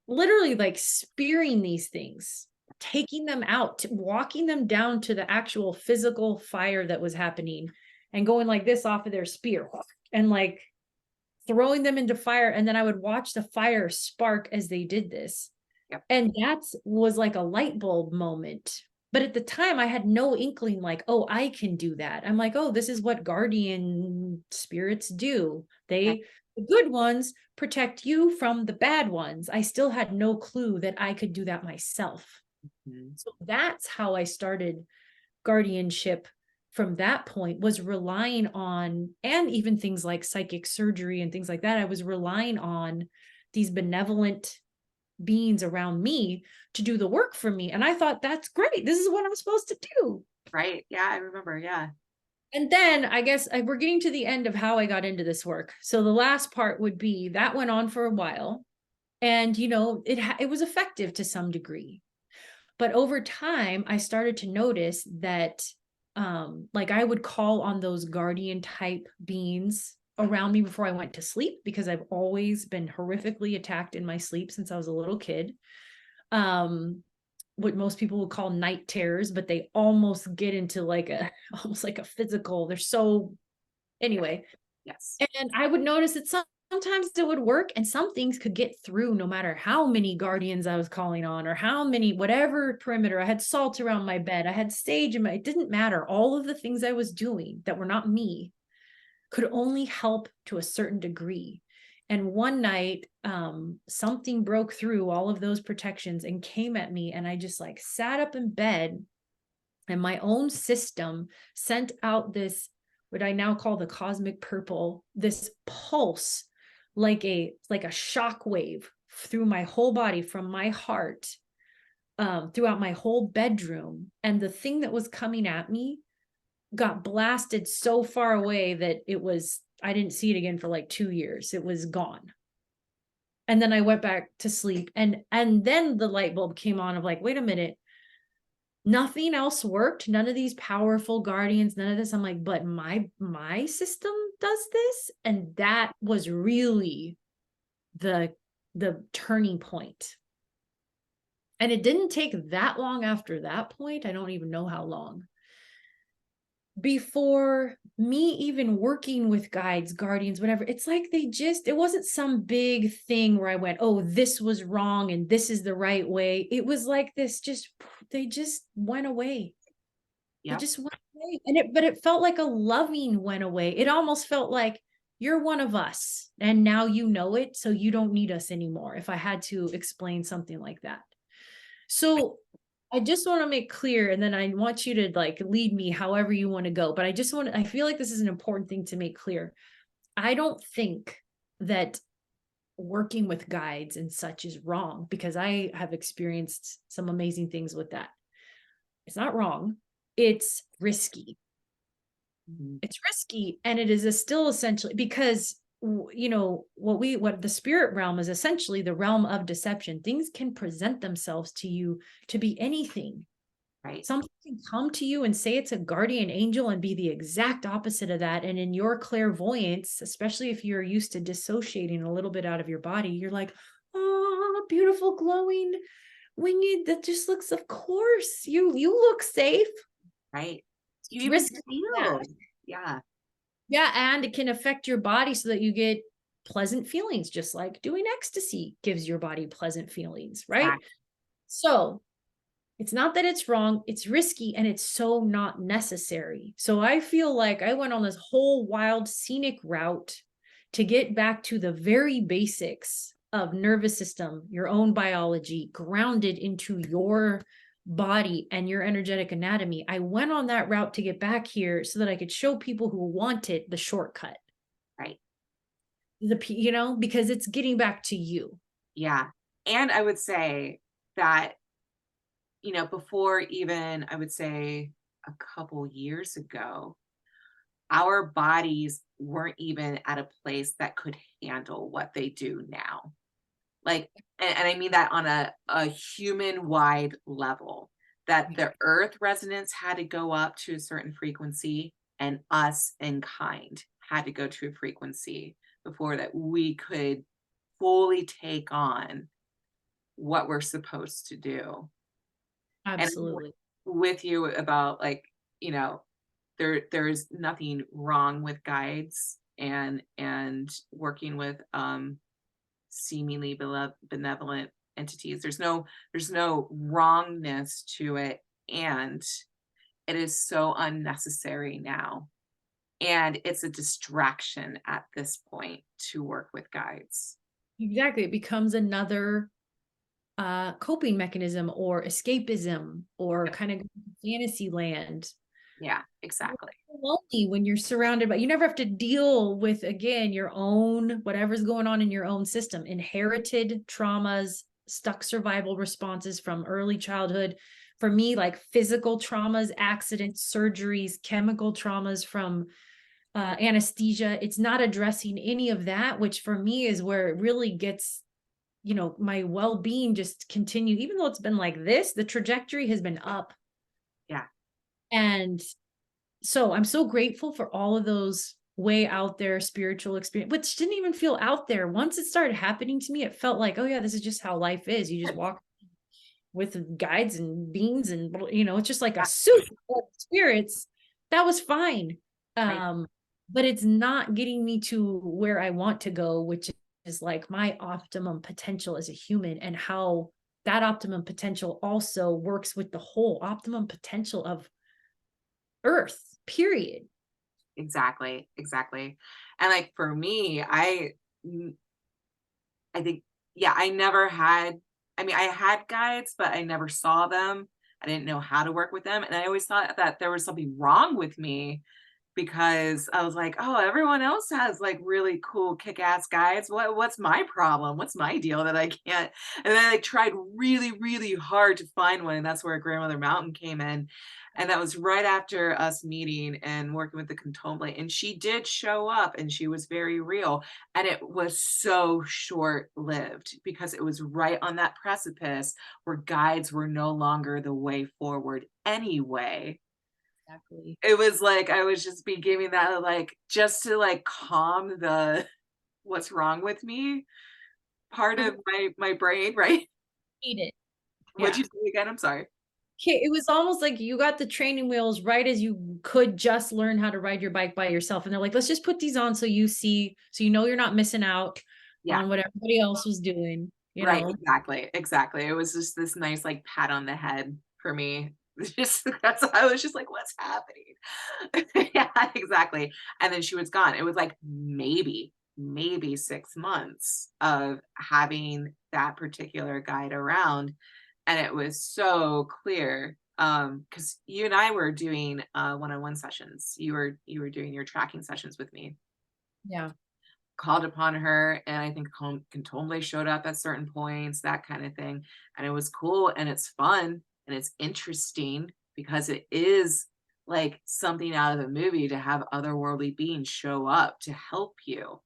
literally like spearing these things, taking them out, walking them down to the actual physical fire that was happening and going like this off of their spear and like throwing them into fire. And then I would watch the fire spark as they did this. Yep. And that was like a light bulb moment. But at the time I had no inkling like, oh, I can do that. I'm like, oh, this is what guardian spirits do. The good ones protect you from the bad ones. I still had no clue that I could do that myself. Mm-hmm. So that's how I started guardianship. From that point, was relying on, and even things like psychic surgery and things like that, I was relying on these benevolent beings around me to do the work for me. And I thought, that's great. This is what I'm supposed to do. Right. Yeah, I remember. Yeah. And then I guess we're getting to the end of how I got into this work. So the last part would be that went on for a while. And, it was effective to some degree. But over time, I started to notice that like I would call on those guardian type beings around me before I went to sleep, because I've always been horrifically attacked in my sleep since I was a little kid. What most people would call night terrors, but they almost get into like almost like a physical, they're so, anyway. Yes. And I would notice that sometimes it would work and some things could get through no matter how many guardians I was calling on or how many, whatever perimeter. I had salt around my bed. I had sage in it didn't matter. All of the things I was doing that were not me could only help to a certain degree. And one night, something broke through all of those protections and came at me. And I just like sat up in bed and my own system sent out this, what I now call the cosmic purple, this pulse, like a shock wave through my whole body from my heart, throughout my whole bedroom. And the thing that was coming at me got blasted so far away that I didn't see it again for like 2 years. It was gone. And then I went back to sleep, and then the light bulb came on of like, wait a minute, nothing else worked. None of these powerful guardians, none of this. I'm like, but my system does this. And that was really the turning point. And it didn't take that long after that point. I don't even know how long before me even working with guides, guardians, whatever. It's like it wasn't some big thing where I went, oh, this was wrong and this is the right way. It was like they just went away. They Yep. just went away. But it felt like a loving went away. It almost felt like you're one of us and now you know it, so you don't need us anymore, if I had to explain something like that. So I just want to make clear, and then I want you to like lead me however you want to go. But I feel like this is an important thing to make clear. I don't think that working with guides and such is wrong, because I have experienced some amazing things with that. It's not wrong. It's risky. Mhm. It's risky, and it is still essentially, because what the spirit realm is essentially the realm of deception. Things can present themselves to you to be anything. Right. Something can come to you and say it's a guardian angel and be the exact opposite of that. And in your clairvoyance, especially if you're used to dissociating a little bit out of your body, you're like, oh, beautiful glowing winged, that just looks, of course you look safe. Right. You It's even risky. feel. Yeah. Yeah, and it can affect your body so that you get pleasant feelings, just like doing ecstasy gives your body pleasant feelings, right? Exactly. So it's not that it's wrong, it's risky, and it's so not necessary. So I feel like I went on this whole wild scenic route to get back to the very basics of nervous system, your own biology, grounded into your body and your energetic anatomy. I went on that route to get back here so that I could show people who wanted the shortcut. Right. Because it's getting back to you. Yeah. And I would say that, before even, I would say a couple years ago, our bodies weren't even at a place that could handle what they do now. Like, and I mean that on a human wide level, that the earth resonance had to go up to a certain frequency, and us in kind had to go to a frequency before that we could fully take on what we're supposed to do. And Absolutely. with you about, like, you know, there's nothing wrong with guides and working with seemingly benevolent entities. There's no wrongness to it, and it is so unnecessary now. And it's a distraction at this point to work with guides. Exactly. It becomes another coping mechanism or escapism or Yep. kind of fantasy land. Yeah, exactly. Lonely when you're surrounded by, you never have to deal with, again, your own, whatever's going on in your own system, inherited traumas, stuck survival responses from early childhood. For me, like physical traumas, accidents, surgeries, chemical traumas from anesthesia. It's not addressing any of that, which for me is where it really gets, my well-being just continue. Even though it's been like this, the trajectory has been up. Yeah. And so I'm so grateful for all of those way out there spiritual experience, which didn't even feel out there. Once it started happening to me, it felt like, oh yeah, this is just how life is. You just walk with guides and beings, and it's just like a Yeah. soup of spirits. That was fine. Right. But it's not getting me to where I want to go, which is like my optimum potential as a human, and how that optimum potential also works with the whole optimum potential of Earth, period. Exactly. Exactly. And like for me, I think, yeah, I never had, I mean, I had guides, but I never saw them. I didn't know how to work with them. And I always thought that there was something wrong with me because I was like, oh, everyone else has like really cool kick-ass guides. What's my problem? What's my deal that I can't? And then I like, tried really, really hard to find one, and that's where Grandmother Mountain came in. And that was right after us meeting and working with the Contomble. And she did show up and she was very real. And it was so short-lived because it was right on that precipice where guides were no longer the way forward anyway. Exactly. It was like I was just be giving that, like, just to, like, calm the "what's wrong with me" part You of my brain, right? need it. What'd Yeah. you say again? I'm sorry. It was almost like you got the training wheels right as you could just learn how to ride your bike by yourself, and they're like, "Let's just put these on so you see so you know you're not missing out Yeah, on what everybody else was doing," you right, know? exactly, exactly. It was just this nice, like, pat on the head for me. It's just that's I was just like, "What's happening?" Yeah, exactly, and then she was gone. It was, like, maybe 6 months of having that particular guide around. And it was so clear, because you and I were doing, one-on-one sessions. You were doing your tracking sessions with me. Yeah. Called upon her, and I think Contomble showed up at certain points, that kinda thing, and it was cool, and it's fun, and it's interesting because it is, like, something out of the movie to have otherworldly beings show up to help you,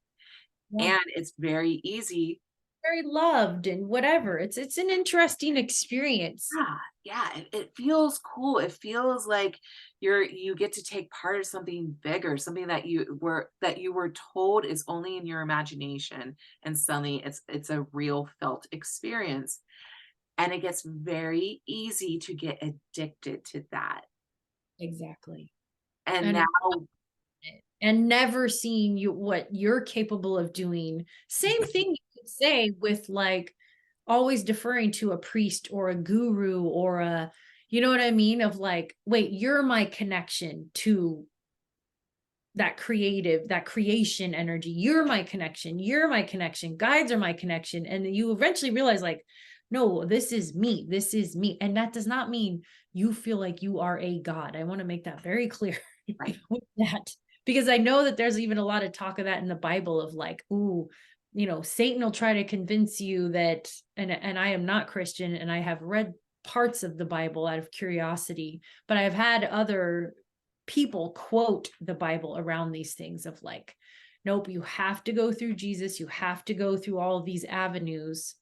Yeah. and it's very easy. Very loved and whatever. It's an interesting experience. Yeah, yeah, it feels cool. It feels like you get to take part of something bigger, something that you were told is only in your imagination, and suddenly it's a real felt experience. And it gets very easy to get addicted to that. Exactly. And And now, it and never seeing you what you're capable of doing. Same thing you could say with, like, always deferring to a priest or a guru or a you know what I mean? Of like, "Wait, you're my connection to that creation energy. You're my connection. You're my connection. Guides are my connection." And then you eventually realize, like, no, this is me. This is me. And that does not mean you feel like you are a god. I want to make that very clear right, with that. Because I know that there's even a lot of talk of that in the Bible of like, ooh, Satan will try to convince you that, and I am not Christian and I have read parts of the Bible out of curiosity, but I've had other people quote the Bible around these things of like, nope, you have to go through Jesus, you have to go through all of these avenues.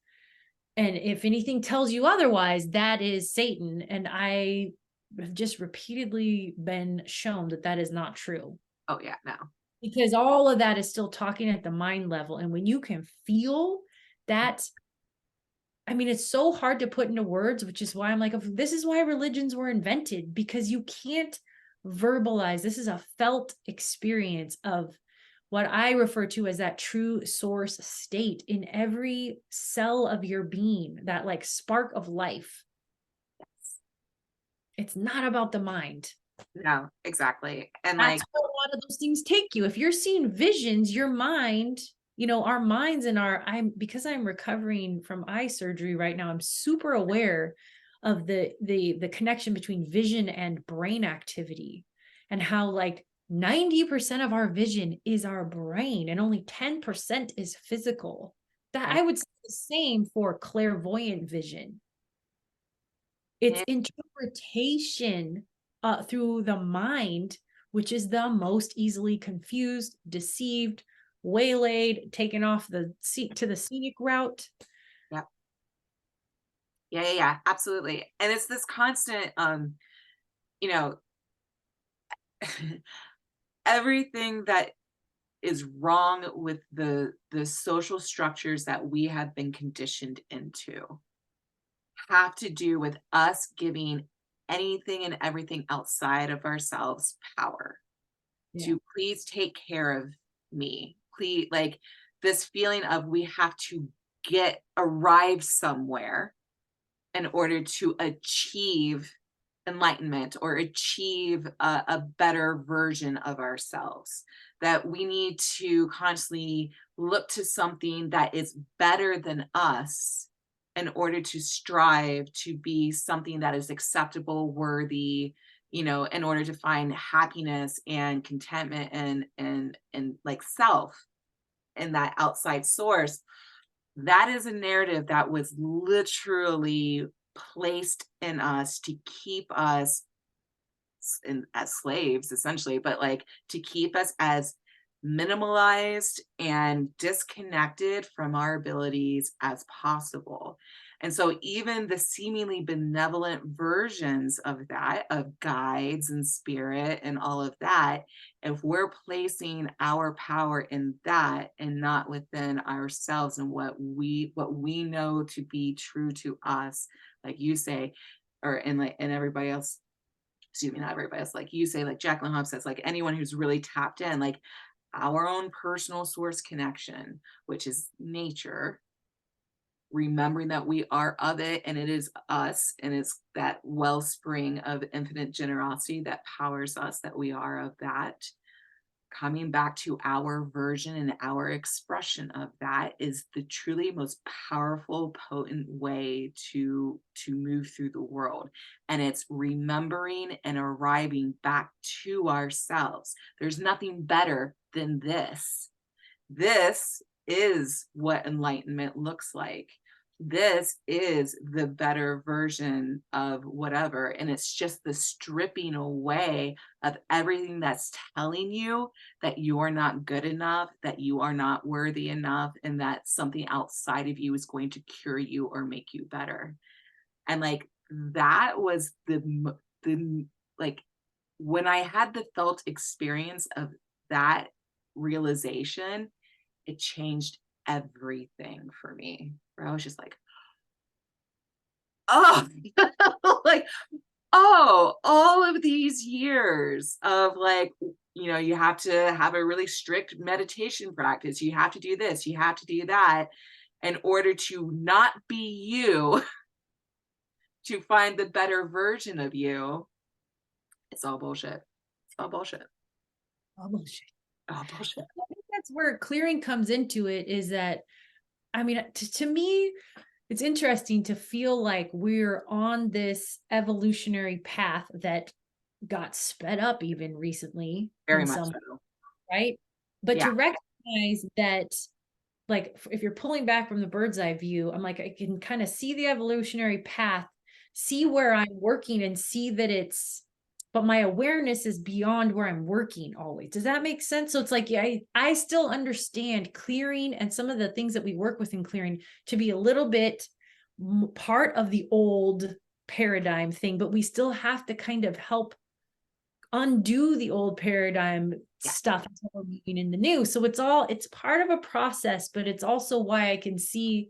And if anything tells you otherwise, that is Satan. And I have just repeatedly been shown that that is not true oh yeah, no. because all of that is still talking at the mind level. And when you can feel that, I mean, it's so hard to put into words, which is why I'm like, this is why religions were invented, because you can't verbalize. This is a felt experience of what I refer to as that true source state in every cell of your being, that like spark of life. It's not about the mind. No, exactly. And That's like, where a lot of those things take you. If you're seeing visions, your mind, our minds and because I'm recovering from eye surgery right now, I'm super aware of the connection between vision and brain activity and how like 90% of our vision is our brain and only 10% is physical. That right, I would say the same for clairvoyant vision. It's yeah, interpretation through the mind, which is the most easily confused, deceived, waylaid, taken off the seat to the scenic route. yeah, yeah, yeah, yeah, absolutely. And it's this constant, you know, everything that is wrong with the social structures that we have been conditioned into have to do with us giving anything and everything outside of ourselves power Yeah. to please take care of me. Please, like this feeling of we have to arrive somewhere in order to achieve enlightenment or achieve a better version of ourselves. That we need to constantly look to something that is better than us in order to strive to be something that is acceptable, worthy, in order to find happiness and contentment and like self in that outside source. That is a narrative that was literally placed in us to keep us as slaves essentially, but like to keep us as minimalized and disconnected from our abilities as possible. And so even the seemingly benevolent versions of that, of guides and spirit and all of that, if we're placing our power in that and not within ourselves and what we know to be true to us, like you say, or and everybody else, excuse me, not everybody else, like you say, like Jacqueline Hobbs says, like anyone who's really tapped in, like our own personal source connection, which is nature, remembering that we are of it and it is us, and it's that wellspring of infinite generosity that powers us, that we are of that. Coming back to our version and our expression of that is the truly most powerful, potent way to move through the world. And it's remembering and arriving back to ourselves. There's nothing better than this. This is what enlightenment looks like. This is the better version of whatever. And it's just the stripping away of everything that's telling you that you are not good enough, that you are not worthy enough, and that something outside of you is going to cure you or make you better. And like that was the like when I had the felt experience of that realization, it changed everything for me. Where I was just like, oh, like, oh, all of these years of like, you have to have a really strict meditation practice. You have to do this, you have to do that in order to not be you, to find the better version of you. It's all bullshit. It's all bullshit. Oh, bullshit. All bullshit. I think that's where clearing comes into it, is that, I mean, to me, it's interesting to feel like we're on this evolutionary path that got sped up even recently Very in much some, so. right? But Yeah. to recognize that, like, if you're pulling back from the bird's eye view, I'm like, I can kind of see the evolutionary path, see where I'm working, and see that but my awareness is beyond where I'm working always. Does that make sense? So it's like, yeah, I still understand clearing and some of the things that we work with in clearing to be a little bit part of the old paradigm thing, but we still have to kind of help undo the old paradigm Yeah. stuff until we're moving in the new. So it's part of a process, but it's also why I can see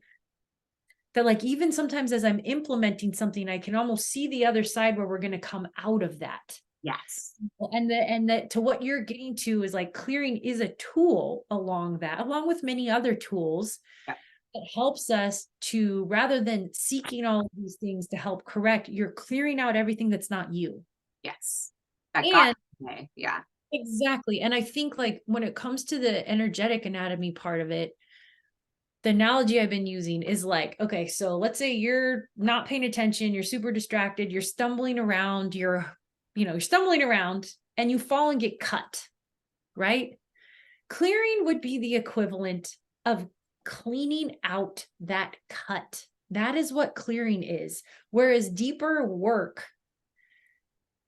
that, like, even sometimes as I'm implementing something, I can almost see the other side where we're going to come out of that. Yes. And that to what you're getting to is like clearing is a tool along that, along with many other tools. Yeah. It helps us to, rather than seeking all of these things to help correct, you're clearing out everything that's not you. Yes. That got And me. Yeah. exactly. And I think, like, when it comes to the energetic anatomy part of it, the analogy I've been using is like, okay, so let's say you're not paying attention, you're super distracted, you're stumbling around, you're stumbling around and you fall and get cut, right? Clearing would be the equivalent of cleaning out that cut. That is what clearing is. Whereas deeper work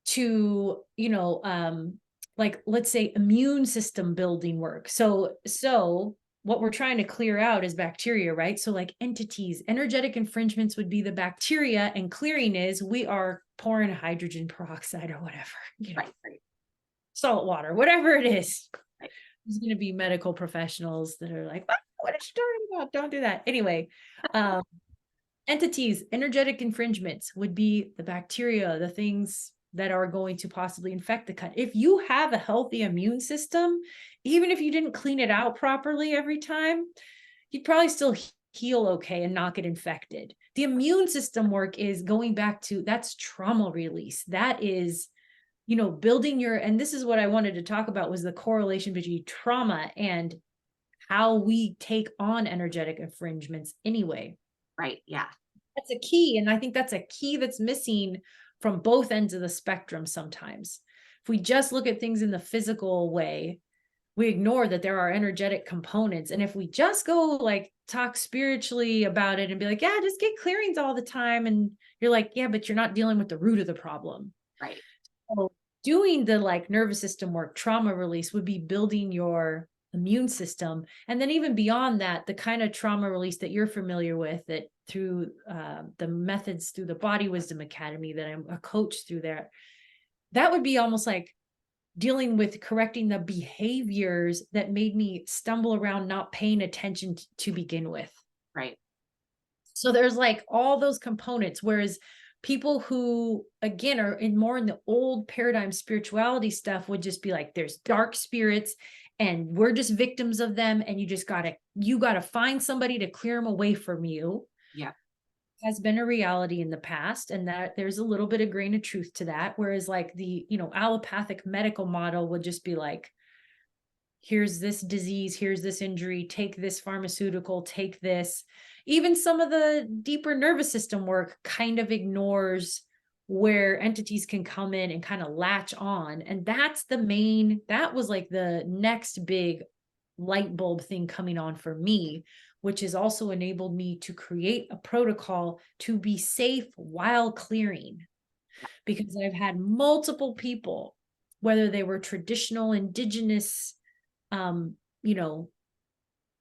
to, like, let's say immune system building work. So what we're trying to clear out is bacteria, right? So like entities, energetic infringements would be the bacteria, and clearing is we are pouring hydrogen peroxide or whatever, Right. Right. salt water, whatever it is. Right. There's going to be medical professionals that are like, what are you talking about? Don't do that. Anyway, entities, energetic infringements would be the bacteria, the things that are going to possibly infect the cut. If you have a healthy immune system, even if you didn't clean it out properly every time, you'd probably still heal okay and not get infected. The immune system work is going back to, that's trauma release. That is, building and this is what I wanted to talk about, was the correlation between trauma and how we take on energetic infringements anyway. Right. Yeah. That's a key. And I think that's a key that's missing from both ends of the spectrum sometimes. If we just look at things in the physical way, we ignore that there are energetic components. And if we just go like talk spiritually about it and be like, yeah, just get clearings all the time. And you're like, yeah, but you're not dealing with the root of the problem. Right. So doing the like nervous system work, trauma release would be building your immune system. And then even beyond that, the kind of trauma release that you're familiar with, that through the methods through the Body Wisdom Academy, that I'm a coach through there, that would be almost like dealing with correcting the behaviors that made me stumble around not paying attention to begin with. Right. So there's like all those components, whereas people who again are in more in the old paradigm spirituality stuff would just be like, there's dark spirits and we're just victims of them, and you gotta find somebody to clear them away from you. Yeah. Has been a reality in the past, and that there's a little bit of grain of truth to that. Whereas like the, allopathic medical model would just be like, here's this disease, here's this injury, take this pharmaceutical, take this. Even some of the deeper nervous system work kind of ignores where entities can come in and kind of latch on. And that was like the next big light bulb thing coming on for me, which has also enabled me to create a protocol to be safe while clearing. Because I've had multiple people, whether they were traditional indigenous, you know,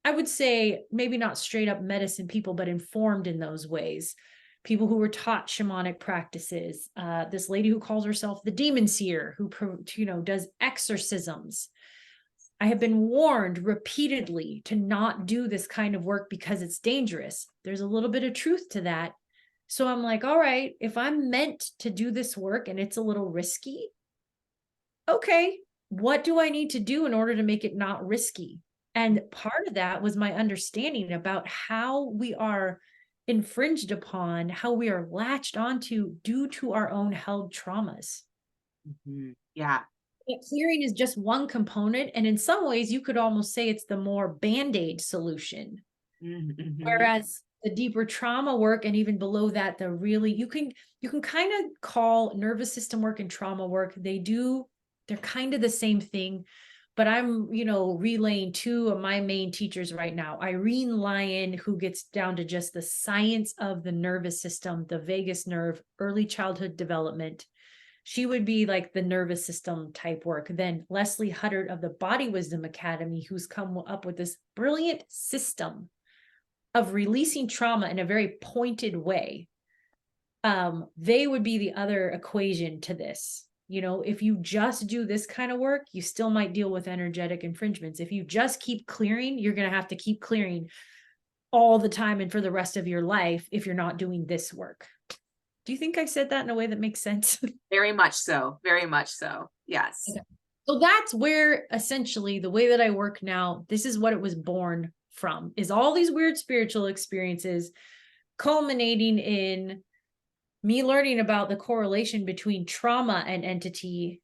I would say maybe not straight up medicine people, but informed in those ways. People who were taught shamanic practices. This lady who calls herself the demon seer, who does exorcisms. I have been warned repeatedly to not do this kind of work because it's dangerous. There's a little bit of truth to that. So I'm like, all right, if I'm meant to do this work and it's a little risky, okay, what do I need to do in order to make it not risky? And part of that was my understanding about how we are infringed upon, how we are latched onto due to our own held traumas. Yeah. Clearing is just one component. And in some ways, you could almost say it's the more band-aid solution. Whereas the deeper trauma work, and even below that, you can kind of call nervous system work and trauma work. They're kind of the same thing. But I'm, relaying two of my main teachers right now, Irene Lyon, who gets down to just the science of the nervous system, the vagus nerve, early childhood development. She would be like the nervous system type work. Then Leslie Huddard of the Body Wisdom Academy, who's come up with this brilliant system of releasing trauma in a very pointed way. They would be the other equation to this. If you just do this kind of work, you still might deal with energetic infringements. If you just keep clearing, you're going to have to keep clearing all the time and for the rest of your life if you're not doing this work. Do you think I said that in a way that makes sense? Very much so. Very much so. Yes. Okay. So that's where essentially the way that I work now, this is what it was born from, is all these weird spiritual experiences culminating in me learning about the correlation between trauma and entity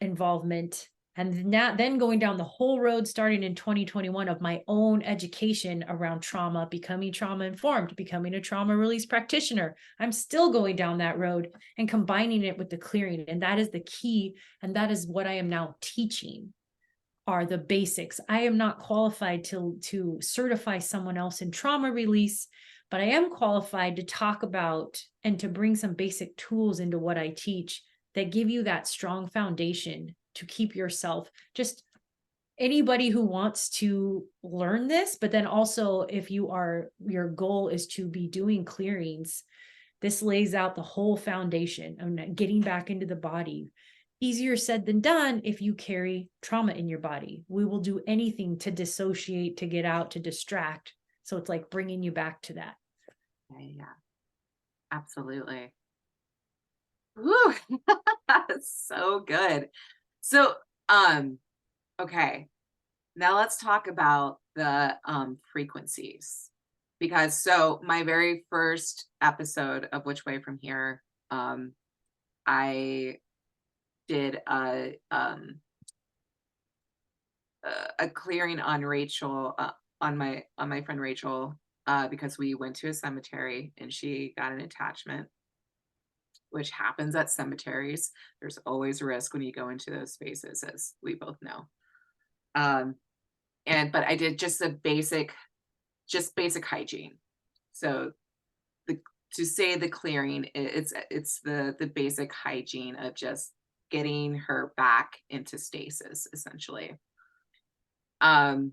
involvement. And then going down the whole road, starting in 2021, of my own education around trauma, becoming trauma informed, becoming a trauma release practitioner. I'm still going down that road and combining it with the clearing. And that is the key. And that is what I am now teaching, are the basics. I am not qualified to certify someone else in trauma release, but I am qualified to talk about and to bring some basic tools into what I teach that give you that strong foundation to keep yourself, just anybody who wants to learn this, but then also if your goal is to be doing clearings, this lays out the whole foundation of getting back into the body. Easier said than done if you carry trauma in your body. We will do anything to dissociate, to get out, to distract. So it's like bringing you back to that. Yeah. Absolutely. Woo. So good. So, okay. Now let's talk about the frequencies, because my very first episode of Which Way From Here, I did a clearing on Rachel, on my friend Rachel, because we went to a cemetery and she got an attachment which happens at cemeteries. There's always risk when you go into those spaces, as we both know. Um, but I did just basic hygiene. So the to say the clearing, it's the basic hygiene of just getting her back into stasis, essentially. Um,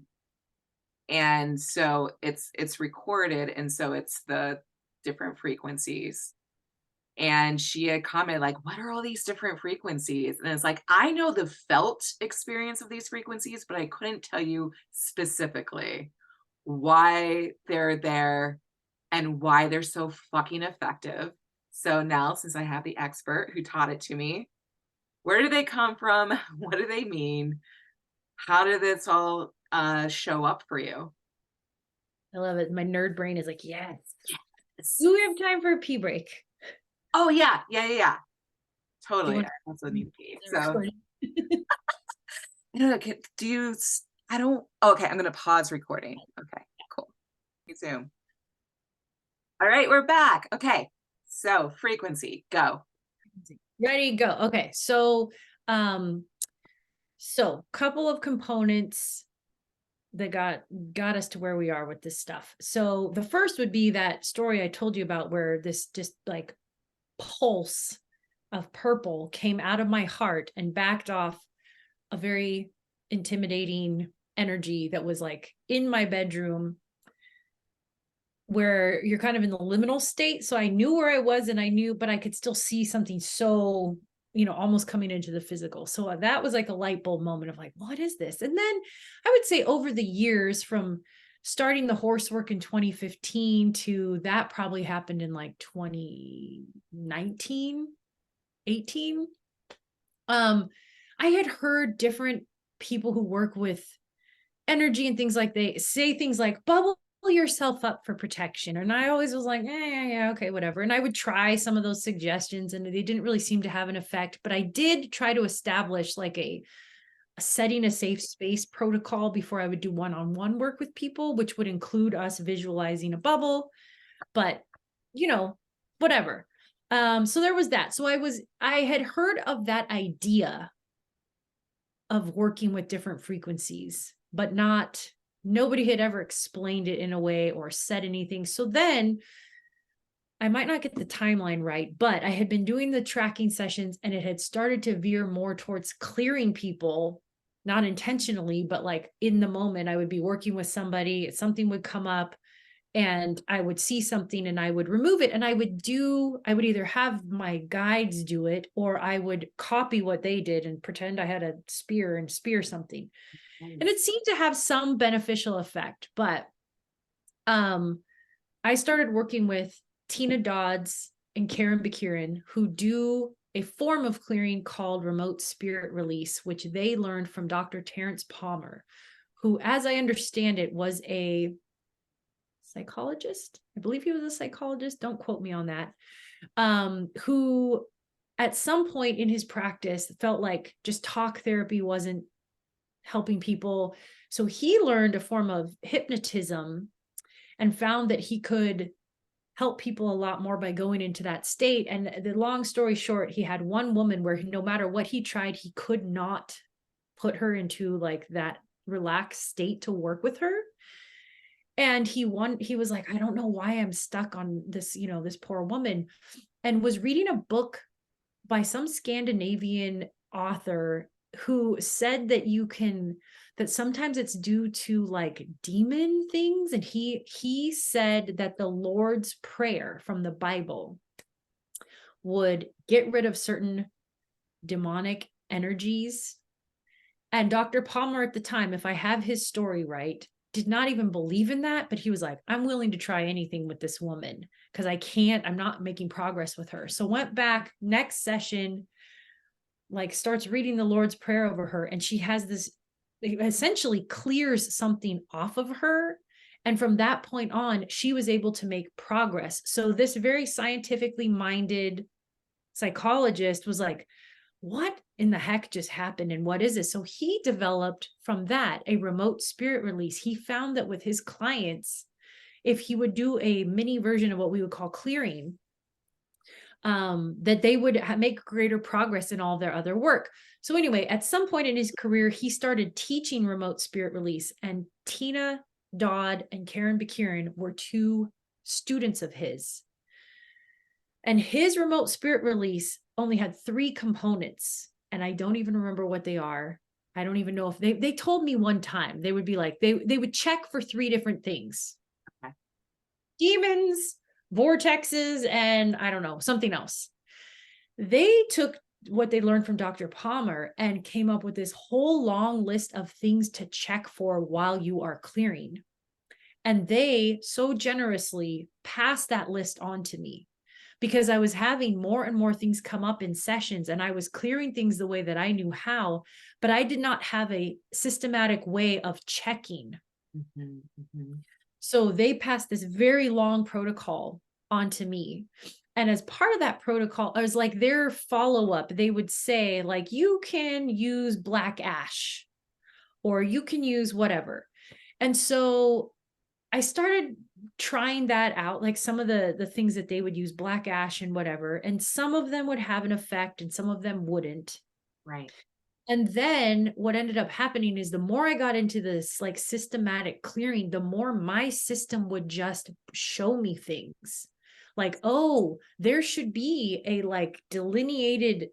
and so it's recorded, and so it's the different frequencies. And she had commented like, "What are all these different frequencies?" And it's like, I know the felt experience of these frequencies, but I couldn't tell you specifically why they're there and why they're so fucking effective. So now, since I have the expert who taught it to me, where do they come from? What do they mean? How did this all show up for you? I love it. My nerd brain is like, yes. Yes. Do we have time for a pee break? Oh yeah, yeah, yeah, yeah. Do you Totally. want I also need to pee. to So record? I don't know. Do you? I don't. Okay, I'm gonna pause recording. Okay, cool. Resume. All right, we're back. Okay, so frequency, go. Ready, go. Okay. Um, couple of components that got us to where we are with this stuff. So the first would be that story I told you about where this just like pulse of purple came out of my heart and backed off a very intimidating energy that was like in my bedroom, where you're kind of in the liminal state. So I knew where I was and I knew, but I could still see something so, almost coming into the physical. So that was like a light bulb moment of like, what is this? And then I would say over the years from starting the horse work in 2015 to that probably happened in like 2019, 18. I had heard different people who work with energy and things like they say things like bubble yourself up for protection. And I always was like, yeah, okay, whatever. And I would try some of those suggestions and they didn't really seem to have an effect. But I did try to establish like a setting a safe space protocol before I would do one-on-one work with people, which would include us visualizing a bubble, but whatever. So there was that. So I had heard of that idea of working with different frequencies, but nobody had ever explained it in a way or said anything. So then I might not get the timeline right, but I had been doing the tracking sessions and it had started to veer more towards clearing people, not intentionally, but like in the moment, I would be working with somebody, something would come up and I would see something and I would remove it. And I would either have my guides do it or I would copy what they did and pretend I had a spear and spear something. And it seemed to have some beneficial effect. But I started working with Tina Dodds and Karen Bakirin, who do a form of clearing called remote spirit release, which they learned from Dr. Terrence Palmer, who, as I understand it, was a psychologist. I believe he was a psychologist. Don't quote me on that. Who at some point in his practice felt like just talk therapy wasn't helping people. So he learned a form of hypnotism and found that he could help people a lot more by going into that state. And the long story short, he had one woman where no matter what he tried, he could not put her into like that relaxed state to work with her. And he was like, I don't know why I'm stuck on this, this poor woman, and was reading a book by some Scandinavian author who said that sometimes it's due to like demon things. And he said that the Lord's Prayer from the Bible would get rid of certain demonic energies. And Dr. Palmer at the time, if I have his story right, did not even believe in that, but he was like, I'm willing to try anything with this woman because I'm not making progress with her. So went back next session, like starts reading the Lord's Prayer over her. And she has this, it essentially clears something off of her. And from that point on, she was able to make progress. So this very scientifically minded psychologist was like, what in the heck just happened and what is this? So he developed from that a remote spirit release. He found that with his clients, if he would do a mini version of what we would call clearing, that they would make greater progress in all their other work. So anyway, at some point in his career, he started teaching remote spirit release, and Tina Dodd and Karen Bakirin were two students of his. And his remote spirit release only had 3 components, and I don't even remember what they are. I don't even know if they told me one time. They would be like, they would check for 3 different things. Okay. Demons, vortexes, and I don't know, something else. They took what they learned from Dr. Palmer and came up with this whole long list of things to check for while you are clearing. And they so generously passed that list on to me, because I was having more and more things come up in sessions, and I was clearing things the way that I knew how, but I did not have a systematic way of checking. Mm-hmm, mm-hmm. So they passed this very long protocol onto me. And as part of that protocol, I was like, their follow-up, they would say, like, you can use black ash, or you can use whatever. And so I started trying that out, like some of the things that they would use, black ash and whatever, and some of them would have an effect and some of them wouldn't. Right. And then what ended up happening is, the more I got into this like systematic clearing, the more my system would just show me things like, oh, there should be a like delineated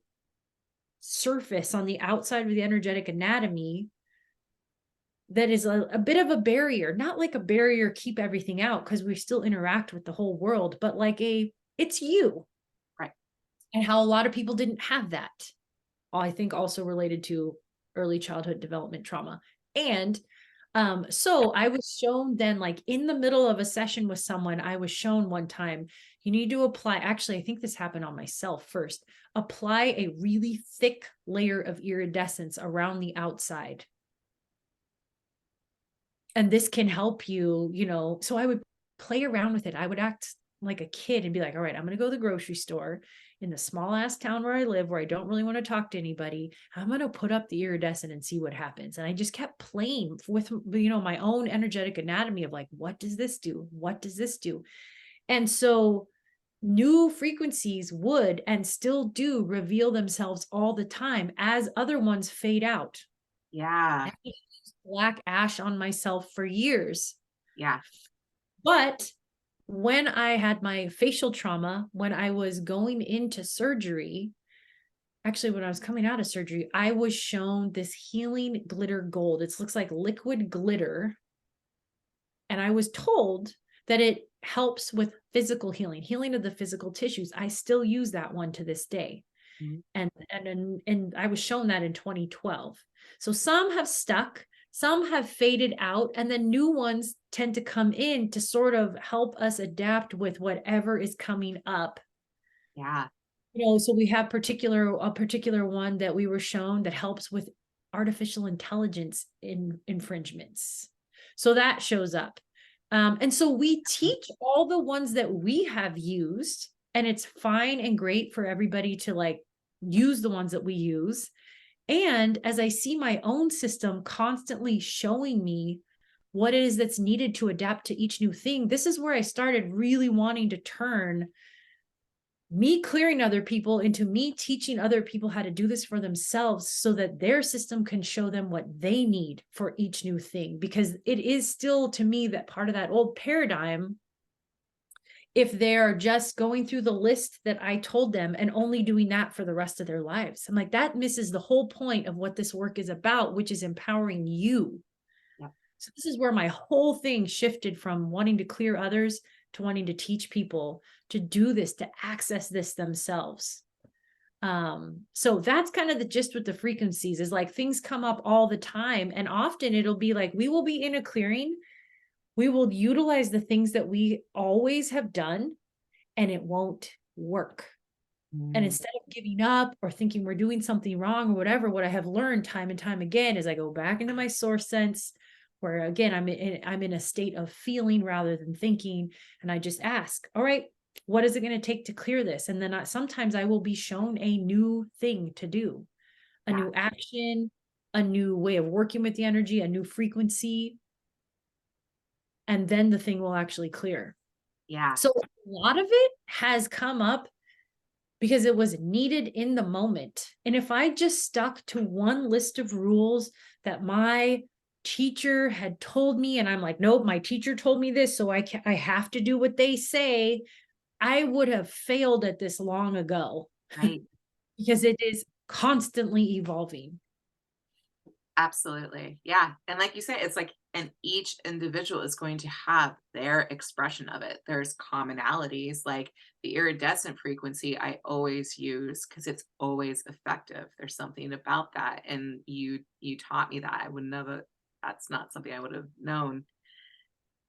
surface on the outside of the energetic anatomy that is a bit of a barrier, not like a barrier, keep everything out, because we still interact with the whole world, but like it's you. Right. And how a lot of people didn't have that. I think also related to early childhood development trauma. And so I was shown then, like in the middle of a session with someone, I was shown one time, you need to apply, actually, I think this happened on myself first, apply a really thick layer of iridescence around the outside. And this can help you, you know. So I would play around with it. I would act like a kid and be like, all right, I'm going to go to the grocery store in the small ass town where I live, where I don't really want to talk to anybody. I'm going to put up the iridescent and see what happens. And I just kept playing with, you know, my own energetic anatomy of like, what does this do? What does this do? And so new frequencies would and still do reveal themselves all the time as other ones fade out. Yeah. Black ash on myself for years. Yeah. But when I had my facial trauma, when I was going into surgery, actually, when I was coming out of surgery, I was shown this healing glitter gold. It looks like liquid glitter. And I was told that it helps with physical healing, healing of the physical tissues. I still use that one to this day. Mm-hmm. And I was shown that in 2012. So some have stuck, some have faded out, and then new ones tend to come in to sort of help us adapt with whatever is coming up. Yeah. You know, so we have a particular one that we were shown that helps with artificial intelligence infringements. So that shows up. And so we teach all the ones that we have used, and it's fine and great for everybody to like use the ones that we use. And as I see my own system constantly showing me what it is that's needed to adapt to each new thing, this is where I started really wanting to turn me clearing other people into me teaching other people how to do this for themselves, so that their system can show them what they need for each new thing. Because it is still, to me, that part of that old paradigm, if they're just going through the list that I told them and only doing that for the rest of their lives. I'm like, that misses the whole point of what this work is about, which is empowering you. Yeah. So this is where my whole thing shifted from wanting to clear others to wanting to teach people to do this, to access this themselves. So that's kind of the gist with the frequencies, is like things come up all the time. And often it'll be like, we will be in a clearing, we will utilize the things that we always have done, and it won't work. And instead of giving up or thinking we're doing something wrong or whatever, what I have learned time and time again is I go back into my source sense, where again, I'm in a state of feeling rather than thinking. And I just ask, all right, what is it going to take to clear this? And then sometimes I will be shown a new thing to do, a new action, a new way of working with the energy, a new frequency. And then the thing will actually clear. Yeah. So a lot of it has come up because it was needed in the moment. And if I just stuck to one list of rules that my teacher had told me, and I'm like, nope, my teacher told me this, so I have to do what they say, I would have failed at this long ago, Right. because it is constantly evolving. Absolutely. Yeah. And like you say, it's like, and each individual is going to have their expression of it. There's commonalities like the iridescent frequency I always use because it's always effective. There's something about that. And you taught me that. I would never, that's not something I would have known.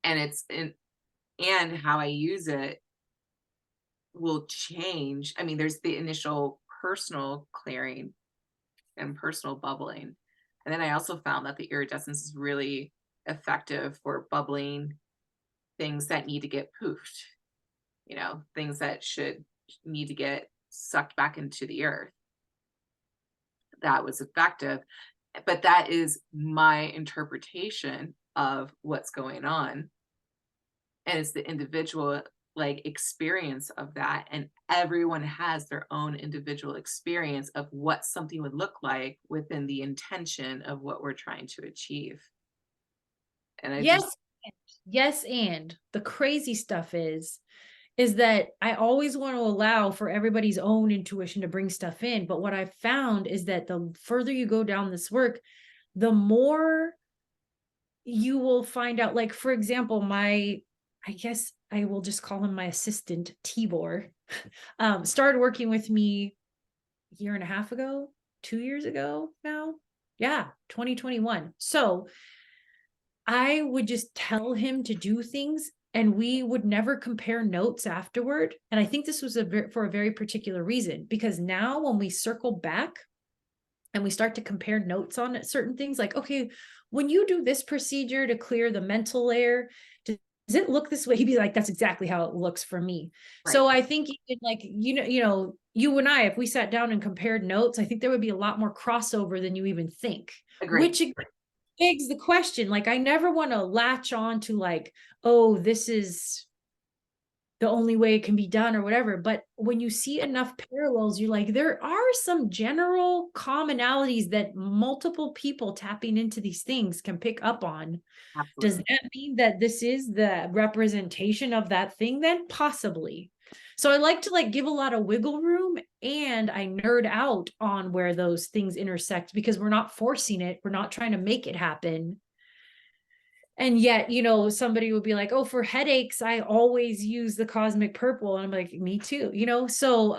And it's in and how I use it will change. I mean, there's the initial personal clearing and personal bubbling. And then I also found that the iridescence is really effective for bubbling things that need to get poofed, things that should need to get sucked back into the earth. That was effective. But that is my interpretation of what's going on. And it's the individual like experience of that, and everyone has their own individual experience of what something would look like within the intention of what we're trying to achieve. And I Yes, just yes, and the crazy stuff is that I always want to allow for everybody's own intuition to bring stuff in. But what I've found is that the further you go down this work, the more you will find out. Like, for example, I guess I will just call him my assistant, Tibor, started working with me a year and a half ago, 2 years ago now. Yeah, 2021. So I would just tell him to do things, and we would never compare notes afterward. And I think this was for a very particular reason, because now when we circle back and we start to compare notes on certain things, like, okay, when you do this procedure to clear the mental layer, does it look this way? He'd be like, that's exactly how it looks for me. right. So I think even like, you and I, if we sat down and compared notes, I think there would be a lot more crossover than you even think, Agree. which begs the question. Like, I never want to latch on to like, oh, this is the only way it can be done or whatever. But when you see enough parallels, you're like, there are some general commonalities that multiple people tapping into these things can pick up on. Does Absolutely. that mean that this is the representation of that thing then? Possibly. So I like to like give a lot of wiggle room, and I nerd out on where those things intersect, because we're not forcing it. We're not trying to make it happen. And yet, somebody would be like, oh, for headaches, I always use the cosmic purple. And I'm like, me too, so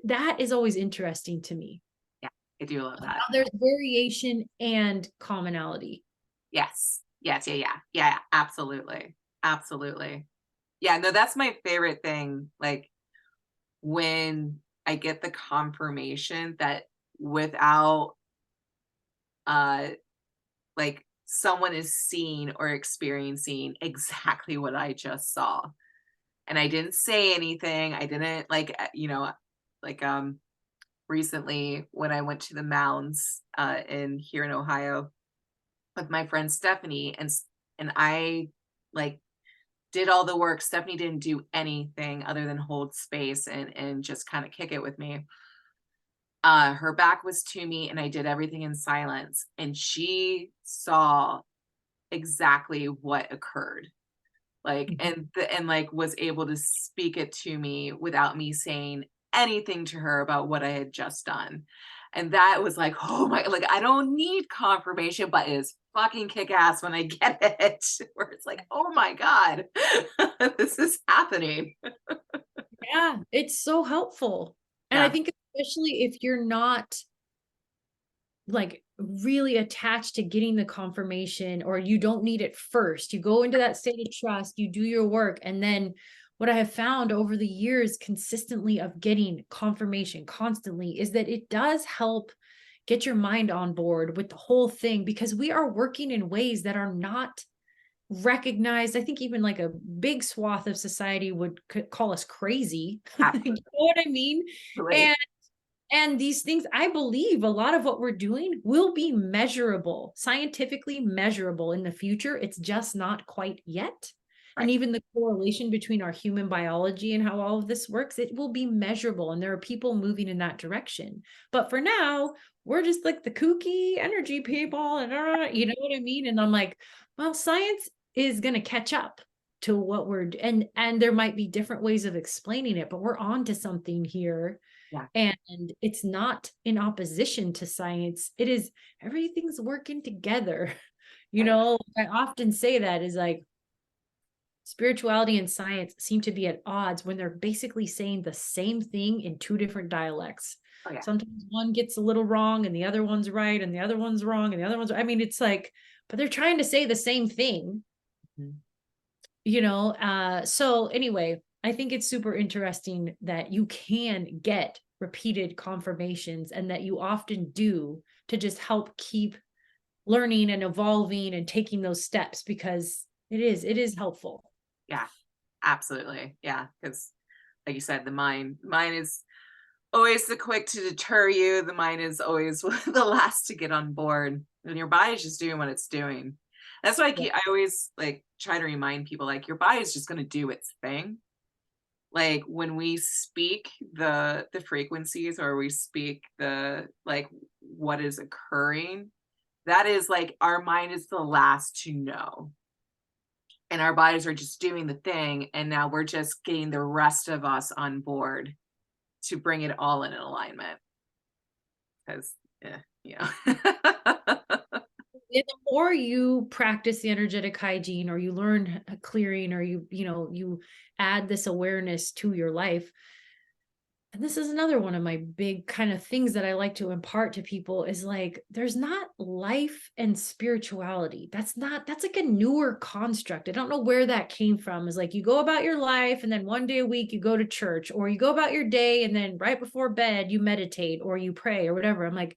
that is always interesting to me. Yeah, I do love that. How there's variation and commonality. Yes. Yes. Yeah. Yeah. Yeah. Absolutely. Absolutely. Yeah. No, that's my favorite thing. Like when I get the confirmation that without uh like someone is seeing or experiencing exactly what I just saw. And I didn't say anything. I didn't like recently when I went to the mounds in here in Ohio with my friend Stephanie and I like did all the work. Stephanie didn't do anything other than hold space and just kind of kick it with me. Her back was to me and I did everything in silence and she saw exactly what occurred. Like Mhm. and like was able to speak it to me without me saying anything to her about what I had just done. And that was like, oh my, like I don't need confirmation, but it's fucking kick ass when I get it. Where it's like, oh my God, this is happening. Yeah, it's so helpful. And I Yeah, think especially if you're not like really attached to getting the confirmation, or you don't need it first, you go into that state of trust, you do your work. And then what I have found over the years consistently of getting confirmation constantly is that it does help get your mind on board with the whole thing, because we are working in ways that are not recognized. I think even like a big swath of society would call us crazy. You know what I mean? absolutely. And these things, I believe a lot of what we're doing will be measurable, scientifically measurable in the future. It's just not quite yet. And Right. even the correlation between our human biology and how all of this works, it will be measurable. And there are people moving in that direction. But for now, we're just like the kooky energy people. And you know what I mean? And I'm like, well, science is going to catch up to what and there might be different ways of explaining it, but we're on to something here. Yeah. And it's not in opposition to science. It is everything's working together. You Right. know, I often say that is like spirituality and science seem to be at odds when they're basically saying the same thing in two different dialects. Oh yeah. Sometimes one gets a little wrong and the other one's right and the other one's wrong and the other one's, I mean, it's like, but they're trying to say the same thing, Mhm. you know? So anyway, I think it's super interesting that you can get repeated confirmations and that you often do to just help keep learning and evolving and taking those steps because it is helpful. Yeah. Absolutely. Yeah. Because like you said, the mind is always the quick to deter you. The mind is always the last to get on board. And your body's just doing what it's doing. That's why I always like try to remind people like your body is just gonna do its thing. Like when we speak the frequencies or we speak the like what is occurring, that is like our mind is the last to know. And our bodies are just doing the thing. And now we're just getting the rest of us on board to bring it all in alignment. Because, yeah, you know. And the more you practice the energetic hygiene or you learn clearing or you add this awareness to your life, and this is another one of my big kind of things that I like to impart to people is like there's not life and spirituality. That's like a newer construct. I don't know where that came from. Is like you go about your life and then one day a week you go to church or you go about your day and then right before bed you meditate or you pray or whatever. I'm like,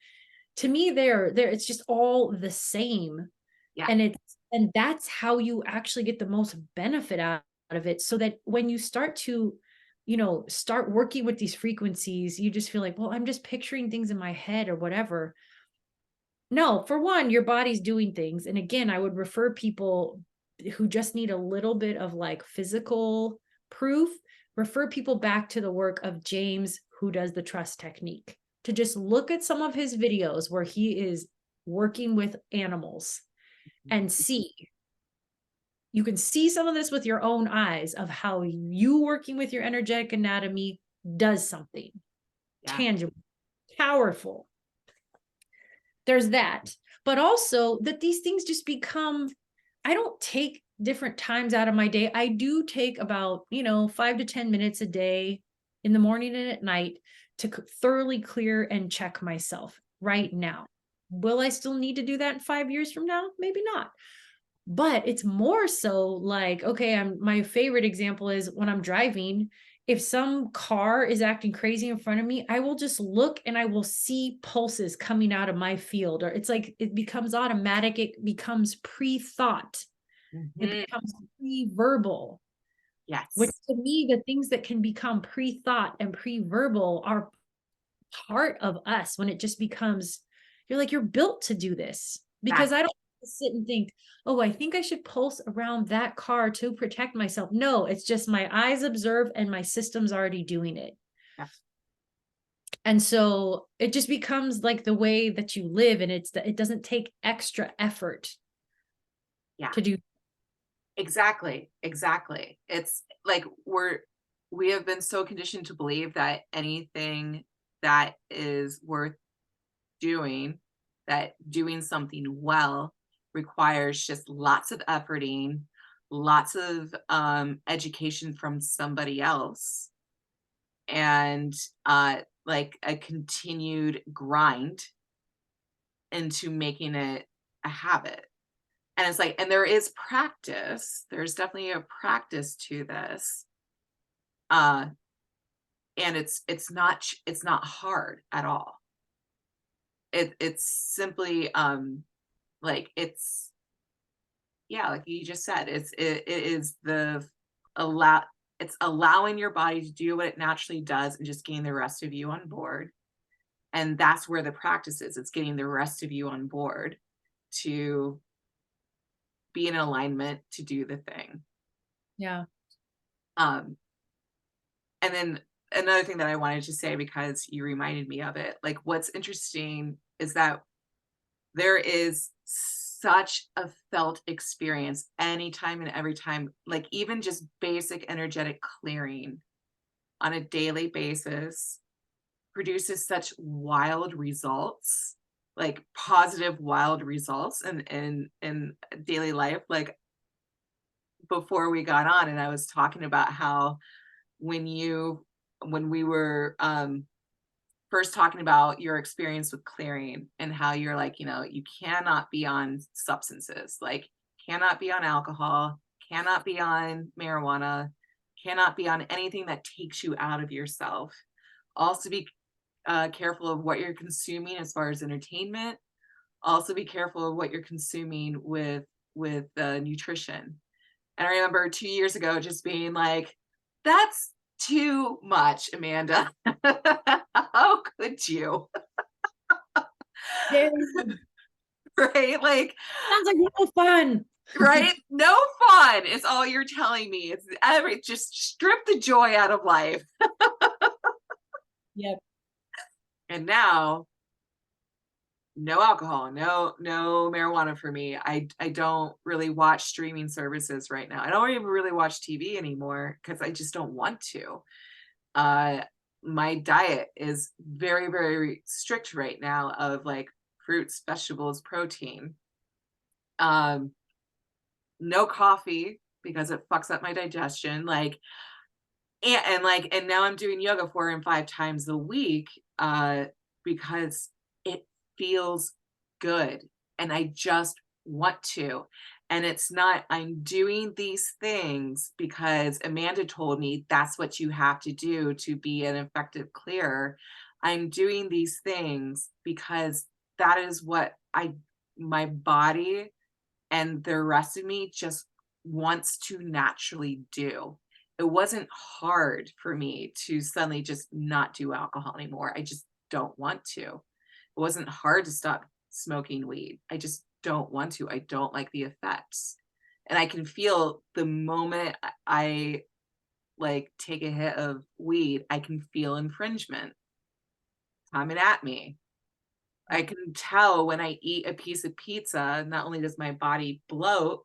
to me there it's just all the same. Yeah, And that's how you actually get the most benefit out of it so that when you start to start working with these frequencies you just feel like, well, I'm just picturing things in my head or whatever. No, for one, your body's doing things. And again, I would refer people who just need a little bit of like physical proof, refer people back to the work of James, who does the trust technique, to just look at some of his videos where he is working with animals and see. You can see some of this with your own eyes of how you working with your energetic anatomy does something yeah, tangible, powerful. There's that. But also that these things just become, I don't take different times out of my day. I do take about, 5 to 10 minutes a day in the morning and at night to thoroughly clear and check myself right now. Will I still need to do that in 5 years from now? Maybe not. But it's more so like, okay, my favorite example is when I'm driving, if some car is acting crazy in front of me, I will just look and I will see pulses coming out of my field. Or it's like it becomes automatic, it becomes pre-thought, it mhm, becomes pre-verbal, which yes, to me, the things that can become pre-thought and pre-verbal are part of us when it just becomes, you're like, you're built to do this because I exactly. don't sit and think, oh, I think I should pulse around that car to protect myself. No, it's just my eyes observe and my system's already doing it. Yeah, And so it just becomes like the way that you live, and it doesn't take extra effort yeah, to do. exactly, exactly. It's like we have been so conditioned to believe that anything that is worth doing, that doing something well requires just lots of efforting, lots of education from somebody else, and like a continued grind into making it a habit. And it's like, and there is practice. There's definitely a practice to this. Uh, and it's not hard at all. It's simply like it's yeah, like you just said, it is the allow it's allowing your body to do what it naturally does and just getting the rest of you on board. And that's where the practice is. It's getting the rest of you on board to be in alignment to do the thing. Yeah. Um, and then another thing that I wanted to say, because you reminded me of it, like what's interesting is that there is such a felt experience anytime and every time, like even just basic energetic clearing on a daily basis produces such wild results, like positive wild results in daily life. Like before we got on, and I was talking about how when you when we were first talking about your experience with clearing and how you're like, you cannot be on substances, like cannot be on alcohol, cannot be on marijuana, cannot be on anything that takes you out of yourself. Also be careful of what you're consuming as far as entertainment. Also be careful of what you're consuming with nutrition. And I remember 2 years ago just being like, that's too much, Amanda. How could you? Very Right? Like, sounds like no fun. right? No fun is all you're telling me. It's just strip the joy out of life. Yep. And now, no alcohol, no marijuana for me. I don't really watch streaming services right now. I don't even really watch TV anymore because I just don't want to. Uh, my diet is very, very strict right now of like fruits, vegetables, protein. Um, no coffee because it fucks up my digestion. Like, and now I'm doing yoga 4 and 5 times a week, because it feels good and I just want to. And it's not, I'm doing these things because Amanda told me that's what you have to do to be an effective clearer. I'm doing these things because that is what my body and the rest of me just wants to naturally do. It wasn't hard for me to suddenly just not do alcohol anymore. I just don't want to. It wasn't hard to stop smoking weed. I just don't want to. I don't like the effects. And I can feel the moment I like take a hit of weed, I can feel infringement coming at me. I can tell when I eat a piece of pizza, not only does my body bloat,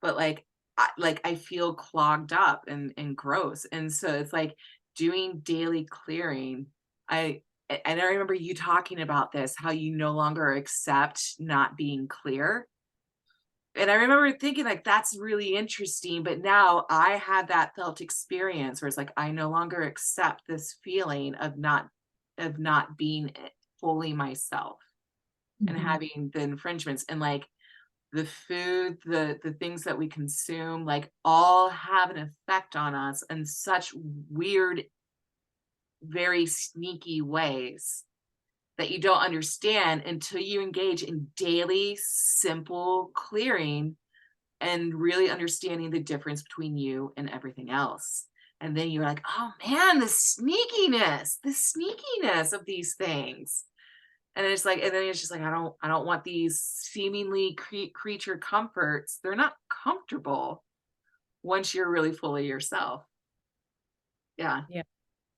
but I feel clogged up and gross. And so it's like doing daily clearing. And I remember you talking about this, how you no longer accept not being clear. And I remember thinking like that's really interesting, but now I have that felt experience where it's like I no longer accept this feeling of not being fully myself and Mhm. having the infringements, and like the food, the things that we consume, like all have an effect on us in such weird, very sneaky ways that you don't understand until you engage in daily simple clearing and really understanding the difference between you and everything else. And then you're like, oh man, the sneakiness of these things. And it's like, and then it's just like, I don't want these seemingly creature comforts. They're not comfortable once you're really fully yourself. Yeah. Yeah.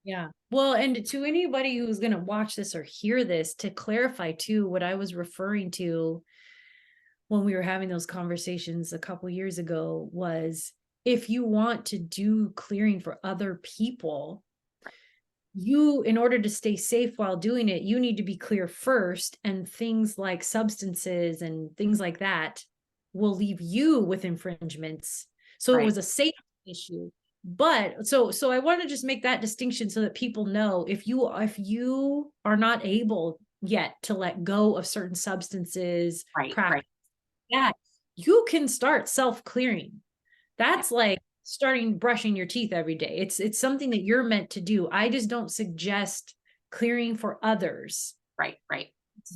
Yeah. Well, and to anybody who's going to watch this or hear this, to clarify too, what I was referring to when we were having those conversations a couple years ago was, if you want to do clearing for other people, you, in order to stay safe while doing it, you need to be clear first. And things like substances and things like that will leave you with infringements. So it Right. was a safety issue. But so I want to just make that distinction so that people know, if you are not able yet to let go of certain substances, Right. practice Right. that, you can start self-clearing. Yeah. That's like starting brushing your teeth every day. It's something that you're meant to do. I just don't suggest clearing for others Right. Right.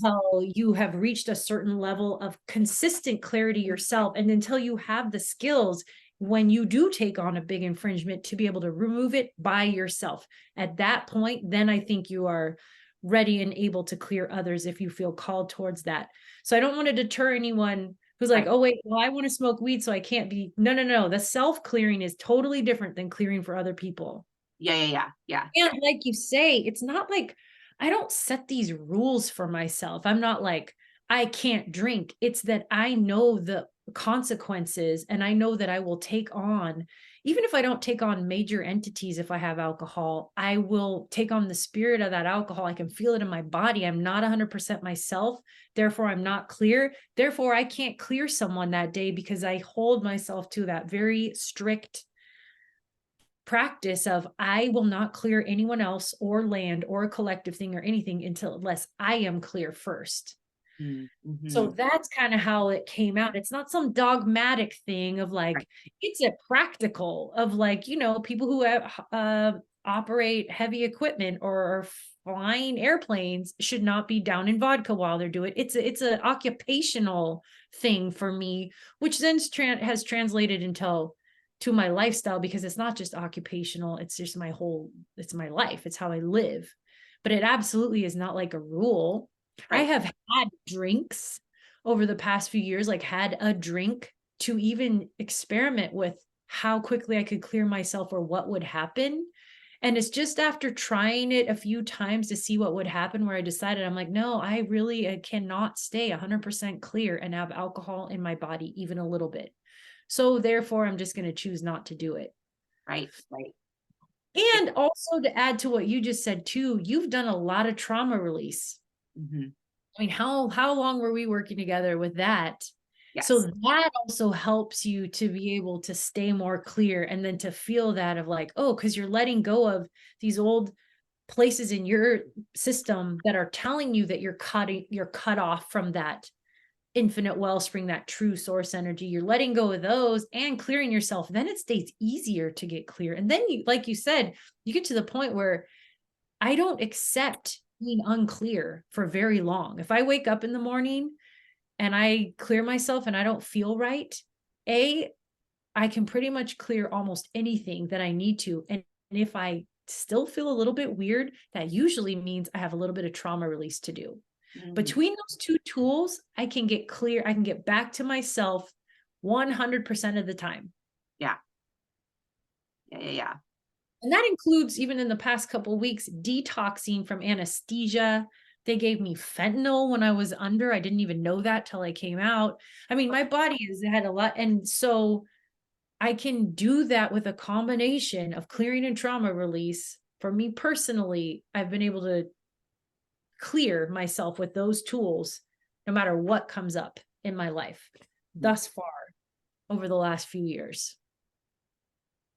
until you have reached a certain level of consistent clarity yourself, and until you have the skills when you do take on a big infringement to be able to remove it by yourself. At that point, then I think you are ready and able to clear others if you feel called towards that. So I don't want to deter anyone who's like, Right. oh, wait, well, I want to smoke weed, so I can't be. No, no, no. The self clearing is totally different than clearing for other people. Yeah, yeah, yeah, yeah. And like you say, it's not like I don't set these rules for myself. I'm not like, I can't drink. It's that I know the consequences and I know that I will take on, even if I don't take on major entities, if I have alcohol, I will take on the spirit of that alcohol. I can feel it in my body. I'm not 100% myself. Therefore, I'm not clear. Therefore, I can't clear someone that day because I hold myself to that very strict practice of I will not clear anyone else or land or a collective thing or anything until unless I am clear first. So Mm-hmm. that's kind of how it came out. It's not some dogmatic thing of Right. like, it's a practical of like, people who have, operate heavy equipment or are flying airplanes should not be down in vodka while they're doing it. It's a occupational thing for me, which then has translated into to my lifestyle because it's not just occupational. It's just it's my life. It's how I live. But it absolutely is not like a rule. I Right. have had drinks over the past few years, like had a drink to even experiment with how quickly I could clear myself or what would happen. And it's just after trying it a few times to see what would happen where I decided I'm like, no, I cannot stay 100% clear and have alcohol in my body even a little bit. So therefore, I'm just going to choose not to do it. Right. Right. Yeah. And also to add to what you just said too, you've done a lot of trauma release. Hmm. I mean, how long were we working together with that? So Yes. that also helps you to be able to stay more clear and then to feel that of like, oh, because you're letting go of these old places in your system that are telling you that you're cut off from that infinite wellspring, that true source energy. You're letting go of those and clearing yourself. Then it stays easier to get clear. And then you, like you said, you get to the point where I don't accept being unclear for very long. If I wake up in the morning and I clear myself and I don't feel right, I can pretty much clear almost anything that I need to. And if I still feel a little bit weird, that usually means I have a little bit of trauma release to do. Hmm. Between those two tools, I can get clear, I can get back to myself 100% of the time. Yeah. Yeah. Yeah. Yeah. And that includes, even in the past couple of weeks, detoxing from anesthesia. They gave me fentanyl when I was under. I didn't even know that till I came out. I mean, my body has had a lot. And so I can do that with a combination of clearing and trauma release. For me personally, I've been able to clear myself with those tools no matter what comes up in my life thus far over the last few years.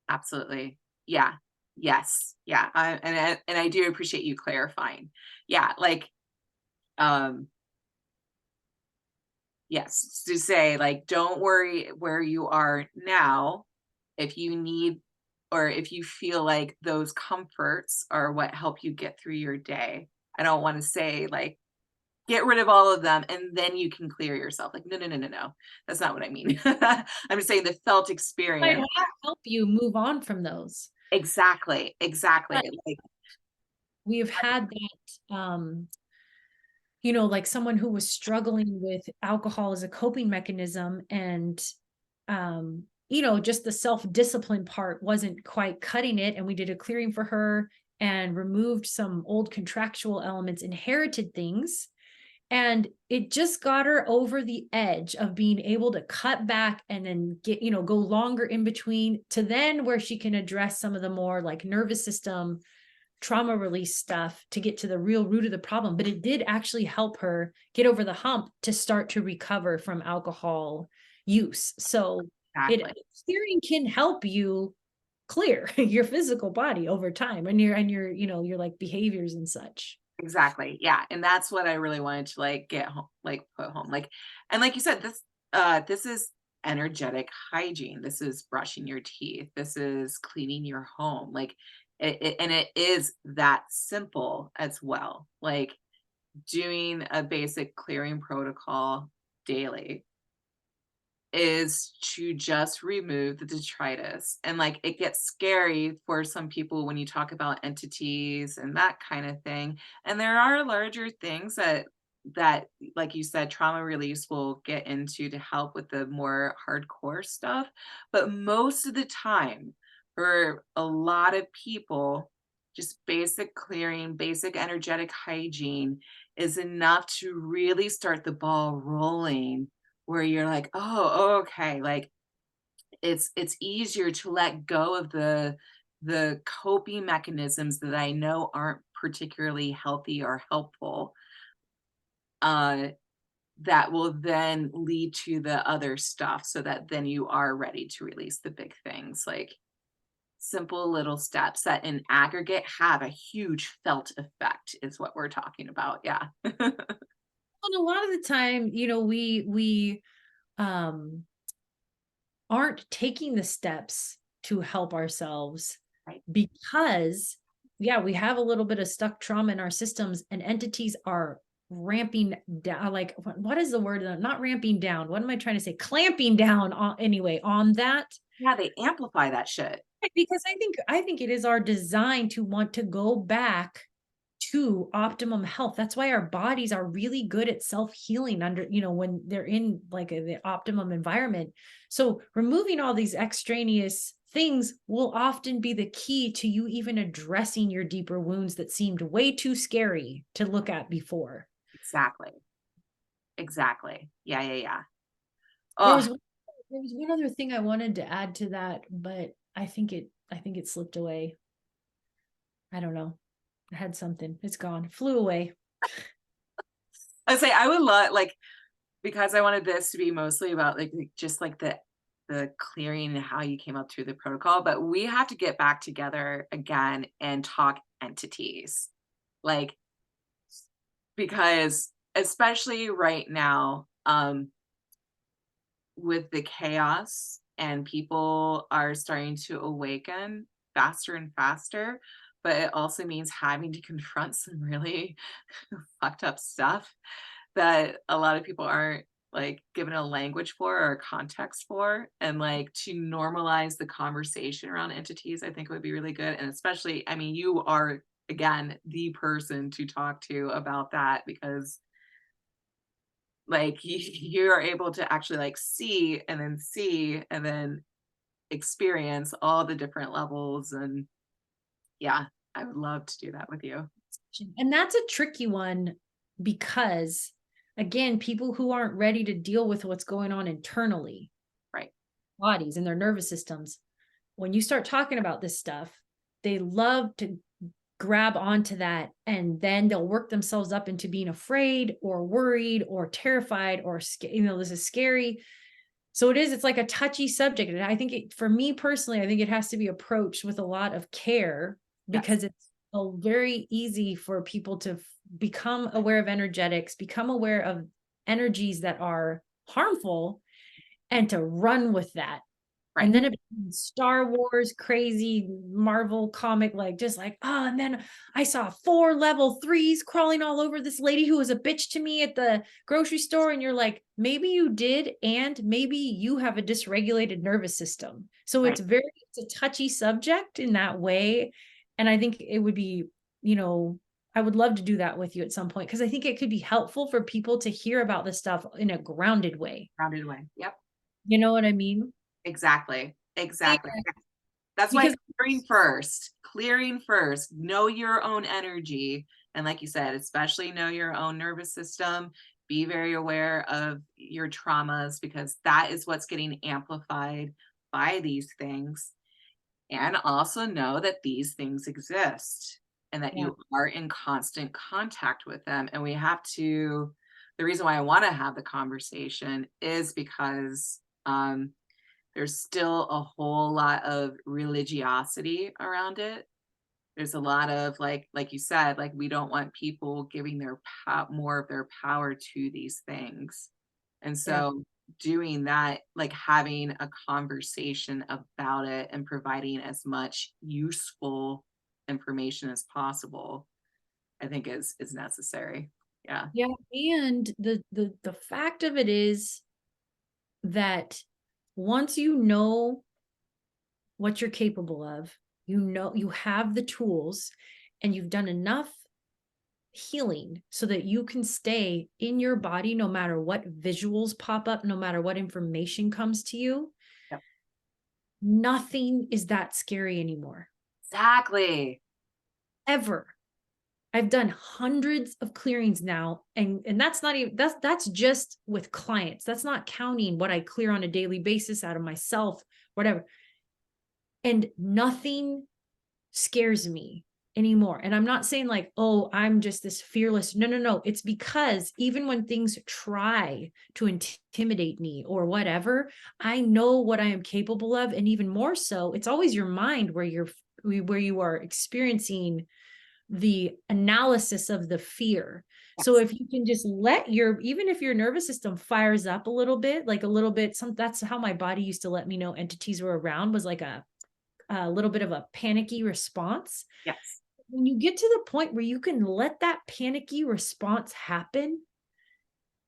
Absolutely. Yeah. Yes. Yeah. And I do appreciate you clarifying. Yeah. Like, um, yes, to say like, don't worry where you are now. If you need, or if you feel like those comforts are what help you get through your day. I don't want to say like, get rid of all of them and then you can clear yourself. Like, no, no, no, no, no. That's not what I mean. I'm just saying the felt Might experience. help you move on from those. Exactly. Exactly. But Like, we've had that like someone who was struggling with alcohol as a coping mechanism and just the self-discipline part wasn't quite cutting it, and we did a clearing for her and removed some old contractual elements, inherited things, and it just got her over the edge of being able to cut back and then go longer in between to then where she can address some of the more like nervous system trauma release stuff to get to the real root of the problem. But it did actually help her get over the hump to start to recover from alcohol use. So exactly. steering can help you clear your physical body over time and your like behaviors and such. Exactly. Yeah. And that's what I really wanted to like get home, like put home. Like, and like you said, this is energetic hygiene. This is brushing your teeth. This is cleaning your home. Like and it is that simple as well. Like doing a basic clearing protocol daily is to just remove the detritus. And like it gets scary for some people when you talk about entities and that kind of thing. And there are larger things that that, like you said, trauma release will get into to help with the more hardcore stuff. But most of the time, for a lot of people, just basic clearing, basic energetic hygiene is enough to really start the ball rolling where you're like, oh, okay, like it's easier to let go of the coping mechanisms that I know aren't particularly healthy or helpful. Uh, that will then lead to the other stuff so that then you are ready to release the big things, like simple little steps that in aggregate have a huge felt effect is what we're talking about. Yeah. And a lot of the time, we um aren't taking the steps to help ourselves Right. because yeah, we have a little bit of stuck trauma in our systems and entities are ramping down, like what is the word? Not ramping down. What am I trying to say? Clamping down on anyway on that. Yeah, they amplify that shit. Because I think it is our design to want to go back to optimum health. That's why our bodies are really good at self-healing under, when they're in like the optimum environment. So removing all these extraneous things will often be the key to you even addressing your deeper wounds that seemed way too scary to look at before. Exactly. Exactly. Yeah, yeah, yeah. There Oh, was one, there was one other thing I wanted to add to that, but I think it slipped away. I don't know. I had something. It's gone. Flew away. I say I would love like because I wanted this to be mostly about just like the clearing and how you came up through the protocol, but we have to get back together again and talk entities. Like because especially right now, with the chaos and people are starting to awaken faster and faster, but it also means having to confront some really fucked up stuff that a lot of people aren't like given a language for or a context for. And like to normalize the conversation around entities, I think would be really good. And especially, I mean, you are again the person to talk to about that because like you are able to actually like see and then experience all the different levels. And yeah, I would love to do that with you. And that's a tricky one because, again, people who aren't ready to deal with what's going on internally, Right. bodies and their nervous systems, when you start talking about this stuff, they love to grab onto that and then they'll work themselves up into being afraid or worried or terrified or this is scary. So it's like a touchy subject. And I think for me personally, I think it has to be approached with a lot of care Yes. because it's very easy for people to become aware of energetics, become aware of energies that are harmful, and to run with that. Right. And then it becomes Star Wars crazy Marvel comic, like just like, oh, and then I saw 4 level 3s crawling all over this lady who was a bitch to me at the grocery store. And you're like, maybe you did, and maybe you have a dysregulated nervous system. So Right. it's a touchy subject in that way. And I think it would be, I would love to do that with you at some point because I think it could be helpful for people to hear about this stuff in a grounded way. Rounded away. Yep. You know what I mean? Exactly. Exactly. That's why Because clearing first, know your own energy. And like you said, especially know your own nervous system. Be very aware of your traumas because that is what's getting amplified by these things. And also know that these things exist and that yeah. you are in constant contact with them. And we have to, the reason why I want to have the conversation is because there's still a whole lot of religiosity around it. There's a lot of like you said, like we don't want people giving their more of their power to these things. And Yeah. so doing that, like having a conversation about it and providing as much useful information as possible, I think is necessary. Yeah. Yeah, and the fact of it is that once you know what you're capable of, you have the tools and you've done enough healing so that you can stay in your body no matter what visuals pop up, no matter what information comes to you. Yep. Nothing is that scary anymore, Exactly. ever. I've done hundreds of clearings now, and that's not even that's just with clients. That's not counting what I clear on a daily basis out of myself, whatever. And nothing scares me anymore. And I'm not saying like, oh, I'm just this fearless. No, no, no. It's because even when things try to intimidate me or whatever, I know what I am capable of. And even more so, it's always your mind where you are experiencing the analysis of the fear. So Yes. if you can just let even if your nervous system fires up a little bit, like a little bit, that's how my body used to let me know entities were around, was like a little bit of a panicky response. Yes. When you get to the point where you can let that panicky response happen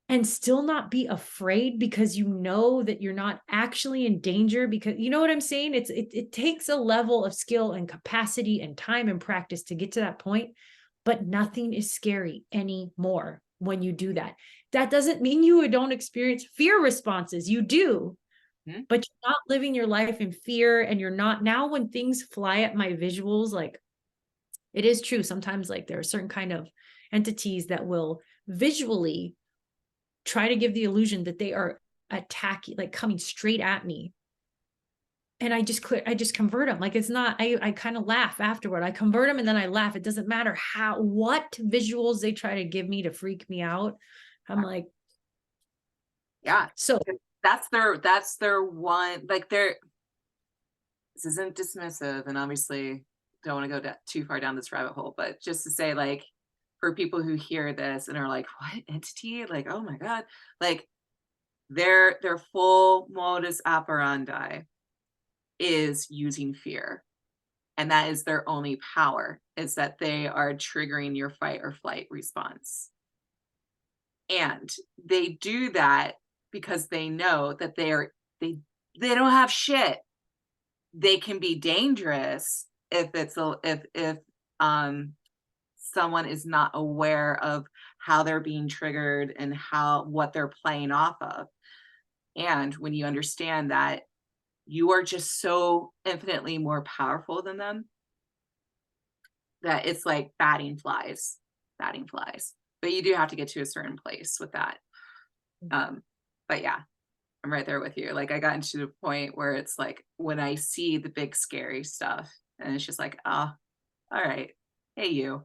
and still not be afraid because you know that you're not actually in danger, because you know what I'm saying? It takes a level of skill and capacity and time and practice to get to that point, but nothing is scary anymore when you do that. That doesn't mean you don't experience fear responses. You do, Mhm. but you're not living your life in fear, and you're not now when things fly at my visuals, like it is true sometimes, like there are certain kind of entities that will visually try to give the illusion that they are attacking, like coming straight at me. And I just convert them. Like it's not, I kind of laugh afterward. I convert them and then I laugh. It doesn't matter what visuals they try to give me to freak me out. I'm like, Yeah. so That's their one, like this isn't dismissive, and obviously don't want to go too far down this rabbit hole, but just to say, like, for people who hear this and are like, what entity? Like, oh my God. Like their full modus operandi is using fear. And that is their only power, is that they are triggering your fight or flight response. And they do that because they know that they don't have shit. They can be dangerous if um someone is not aware of how they're being triggered and what they're playing off of. And when you understand that you are just so infinitely more powerful than them, that it's like batting flies. But you do have to get to a certain place with that. Um, but yeah, I'm right there with you. Like I got into the point where it's like when I see the big scary stuff, and it's just like, oh, all right, hey you.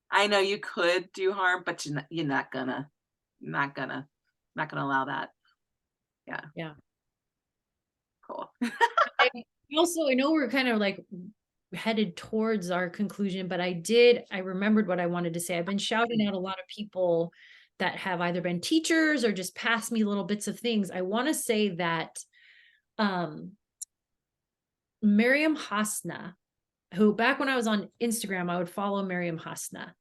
I know you could do harm, but not gonna, not gonna allow that. Yeah, yeah. cool. I I know we're kind of like headed towards our conclusion, but I remembered what I wanted to say. I've been shouting out a lot of people that have either been teachers or just passed me little bits of things. I want to say that um Miriam Hasna, who back when I was on Instagram, I would follow Miriam Hasna.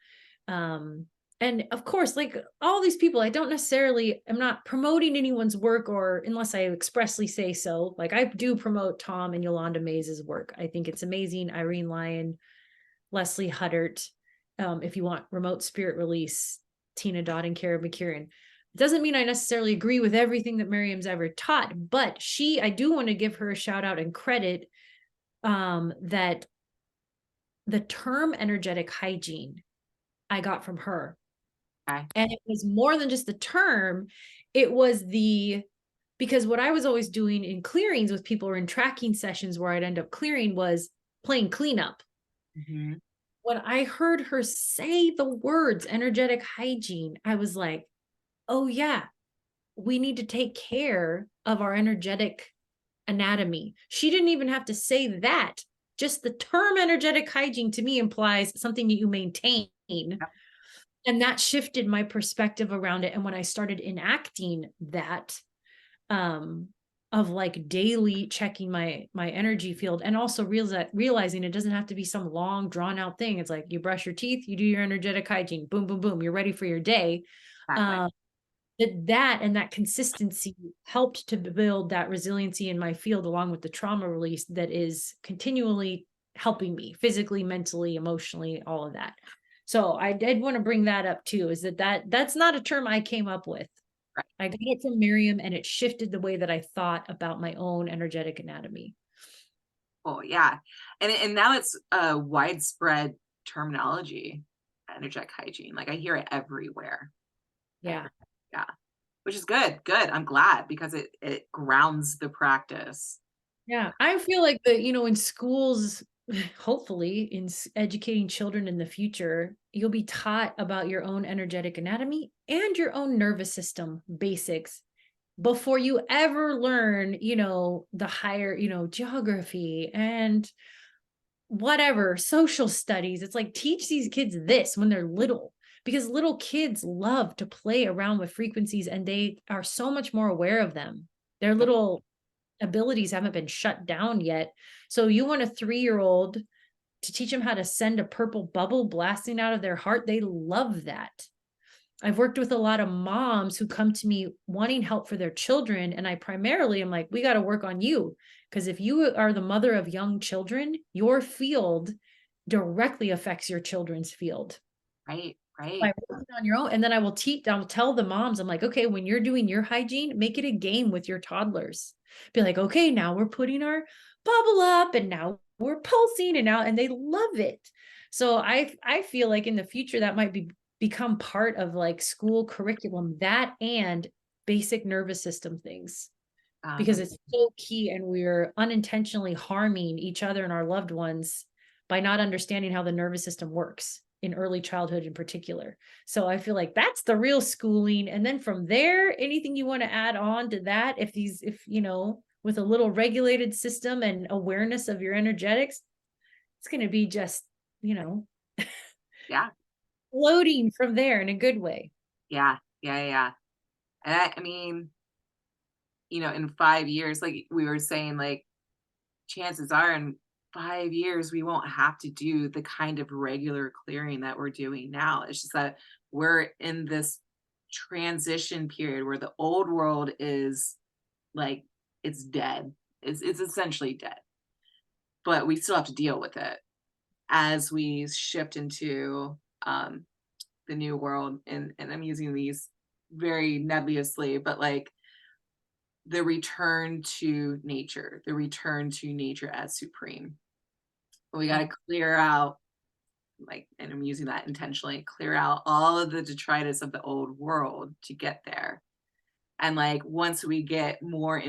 Um, and of course, like all these people, I'm not promoting anyone's work, or unless I expressly say so. Like I do promote Tom and Yolanda Mays's work. I think it's amazing. Irene Lyon, Leslie Huddart. If you want remote spirit release, Tina Dodd and Kara McKieran. It doesn't mean I necessarily agree with everything that Miriam's ever taught, but I do want to give her a shout out and credit, that the term energetic hygiene I got from her. Okay. And it was more than just the term. It was because what I was always doing in clearings with people, or in tracking sessions where I'd end up clearing, was playing cleanup. Mhm. When I heard her say the words energetic hygiene, I was like, oh yeah, we need to take care of our energetic anatomy. She didn't even have to say that. Just the term energetic hygiene to me implies something that you maintain. Yep. And that shifted my perspective around it. And when I started enacting that, um, of like daily checking my energy field, and also realizing it doesn't have to be some long drawn out thing. It's like you brush your teeth, you do your energetic hygiene, boom, boom, boom, you're ready for your day. Exactly. Um, that and that consistency helped to build that resiliency in my field, along with the trauma release that is continually helping me physically, mentally, emotionally, all of that. So I did want to bring that up too, is that's not a term I came up with. Right. I got it from Miriam, and it shifted the way that I thought about my own energetic anatomy. Oh yeah. And now it's a widespread terminology, energetic hygiene. Like I hear it everywhere. Yeah. Every, yeah. Which is good. Good. I'm glad because it grounds the practice. Yeah, I feel like that, in schools, hopefully in educating children in the future, you'll be taught about your own energetic anatomy and your own nervous system basics before you ever learn, the higher, geography and whatever, social studies. It's like teach these kids this when they're little, because little kids love to play around with frequencies and they are so much more aware of them. Their Yeah. little abilities haven't been shut down yet. So you want a 3-year-old to teach them how to send a purple bubble blasting out of their heart. They love that. I've worked with a lot of moms who come to me wanting help for their children. And I primarily am like, we got to work on you. Because if you are the mother of young children, your field directly affects your children's field Right. by Right. working on your own. And then I'll tell the moms, I'm like, okay, when you're doing your hygiene, make it a game with your toddlers. Be like, okay, now we're putting our bubble up and now we're pulsing and they love it. So I feel like in the future that might become part of like school curriculum, that and basic nervous system things, because That's it's so key and we're unintentionally harming each other and our loved ones by not understanding how the nervous system works in early childhood in particular. So I feel like that's the real schooling. And then from there, anything you want to add on to that, with a little regulated system and awareness of your energetics, it's going to be just, you know, yeah. floating from there in a good way. Yeah. Yeah. Yeah. And I mean, in 5 years, like we were saying, like chances are in 5 years we won't have to do the kind of regular clearing that we're doing now. It's just that we're in this transition period where the old world is like it's dead. It's essentially dead. But we still have to deal with it as we shift into the new world. And I'm using these very nebulously, but like the return to nature as supreme. We got to Oh, clear out, like, and I'm using that intentionally, clear out all of the detritus of the old world to get there. And like, once we get more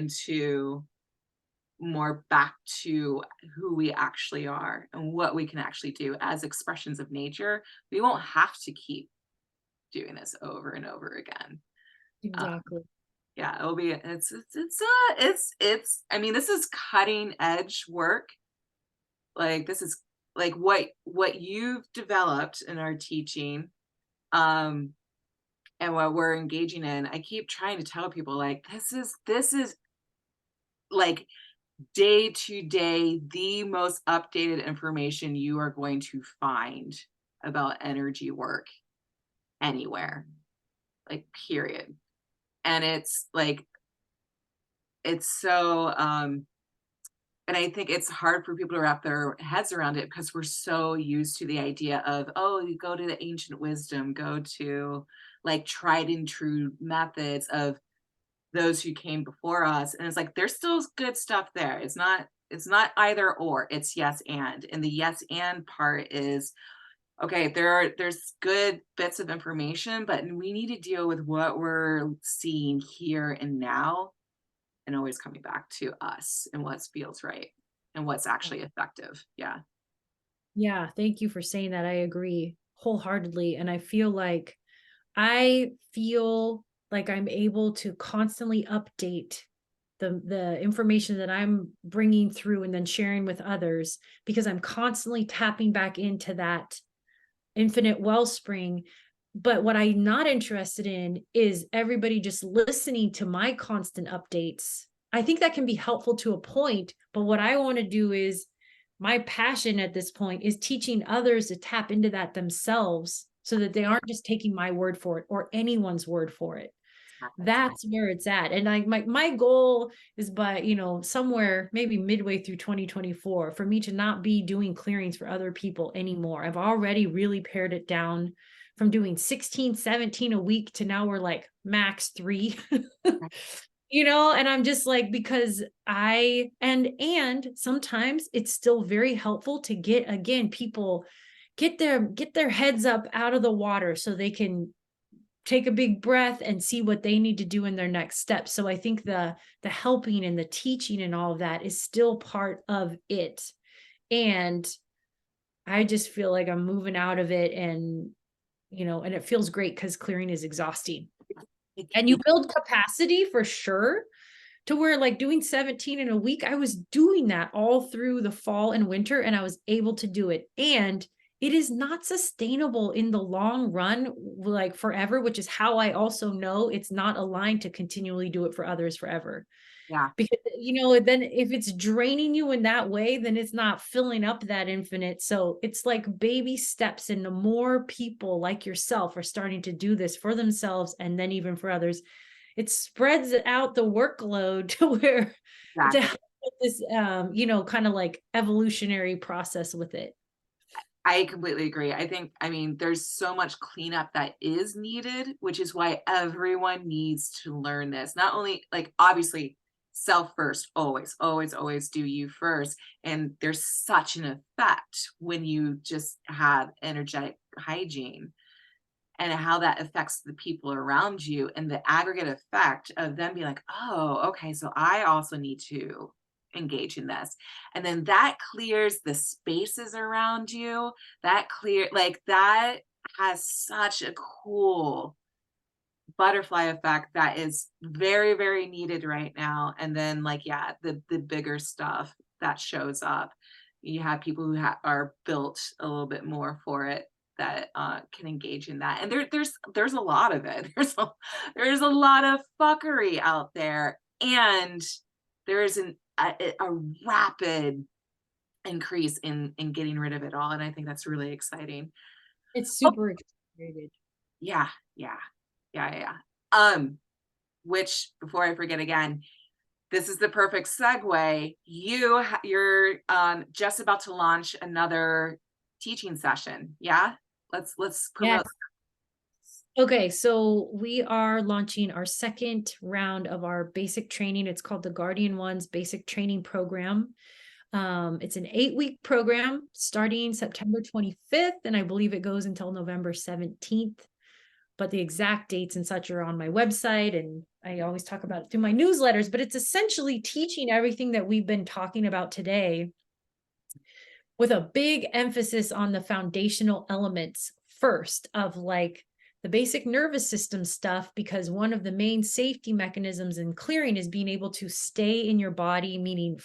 back to who we actually are and what we can actually do as expressions of nature, we won't have to keep doing this over and over again. Uh, exactly. yeah, it'll be, I mean, this is cutting edge work. Like this is like what you've developed in our teaching, um and what we're engaging in. I keep trying to tell people like this is like day to day the most updated information you are going to find about energy work anywhere, like period. And it's like it's so and I think it's hard for people to wrap their heads around it because we're so used to the idea of, oh, you go to the ancient wisdom, go to like tried and true methods of those who came before us. And it's like there's still good stuff there. It's not either or, it's yes and. And the yes and part is okay, there's good bits of information, but we need to deal with what we're seeing here and now and always coming back to us and what feels right and what's actually effective. Yeah. Yeah, thank you for saying that. I agree wholeheartedly. And I feel like I'm able to constantly update the information that I'm bringing through and then sharing with others, because I'm constantly tapping back into that infinite wellspring. But what I'm not interested in is everybody just listening to my constant updates. I think that can be helpful to a point, but what I want to do is, my passion at this point is teaching others to tap into that themselves so that they aren't just taking my word for it or anyone's word for it. That's where it's at. And my goal is by, somewhere maybe midway through 2024 for me to not be doing clearings for other people anymore. I've already really pared it down from doing 16, 17 a week to now we're like max 3. And I'm just like, because and sometimes it's still very helpful to get, again, people get their heads up out of the water so they can take a big breath and see what they need to do in their next step. So I think the helping and the teaching and all of that is still part of it. And I just feel like I'm moving out of it, and it feels great because clearing is exhausting. And you build capacity for sure, to where like doing 17 in a week, I was doing that all through the fall and winter, and I was able to do it. And it is not sustainable in the long run, like forever, which is how I also know it's not aligned to continually do it for others forever. Yeah. Because, then if it's draining you in that way, then it's not filling up that infinite. So it's like baby steps. And the more people like yourself are starting to do this for themselves and then even for others, it spreads out the workload to where to Exactly. help with this, kind of like evolutionary process with it. I completely agree. I mean, there's so much cleanup that is needed, which is why everyone needs to learn this. Not only, like, obviously, self first, always, always, always do you first. And there's such an effect when you just have energetic hygiene and how that affects the people around you, and the aggregate effect of them being like, oh, okay, so I also need to engage in this. And then that clears the spaces around you. That has such a cool butterfly effect that is very, very needed right now. And then, like, yeah, the bigger stuff that shows up, you have people who are built a little bit more for it, that can engage in that. And there's a lot of it. There's a lot of fuckery out there, and there is a rapid increase in getting rid of it all. And I think that's really exciting. It's Oh, super exaggerated. yeah, yeah, yeah, yeah. Which, before I forget again, this is the perfect segue. You're just about to launch another teaching session. Yeah? Let's Yes. promote. Okay, so we are launching our second round of our basic training. It's called the Guardian Ones Basic Training Program. It's an 8-week program starting September 25th, and I believe it goes until November 17th. But the exact dates and such are on my website, and I always talk about it through my newsletters. But it's essentially teaching everything that we've been talking about today, with a big emphasis on the foundational elements first, of like the basic nervous system stuff, because one of the main safety mechanisms in clearing is being able to stay in your body, meaning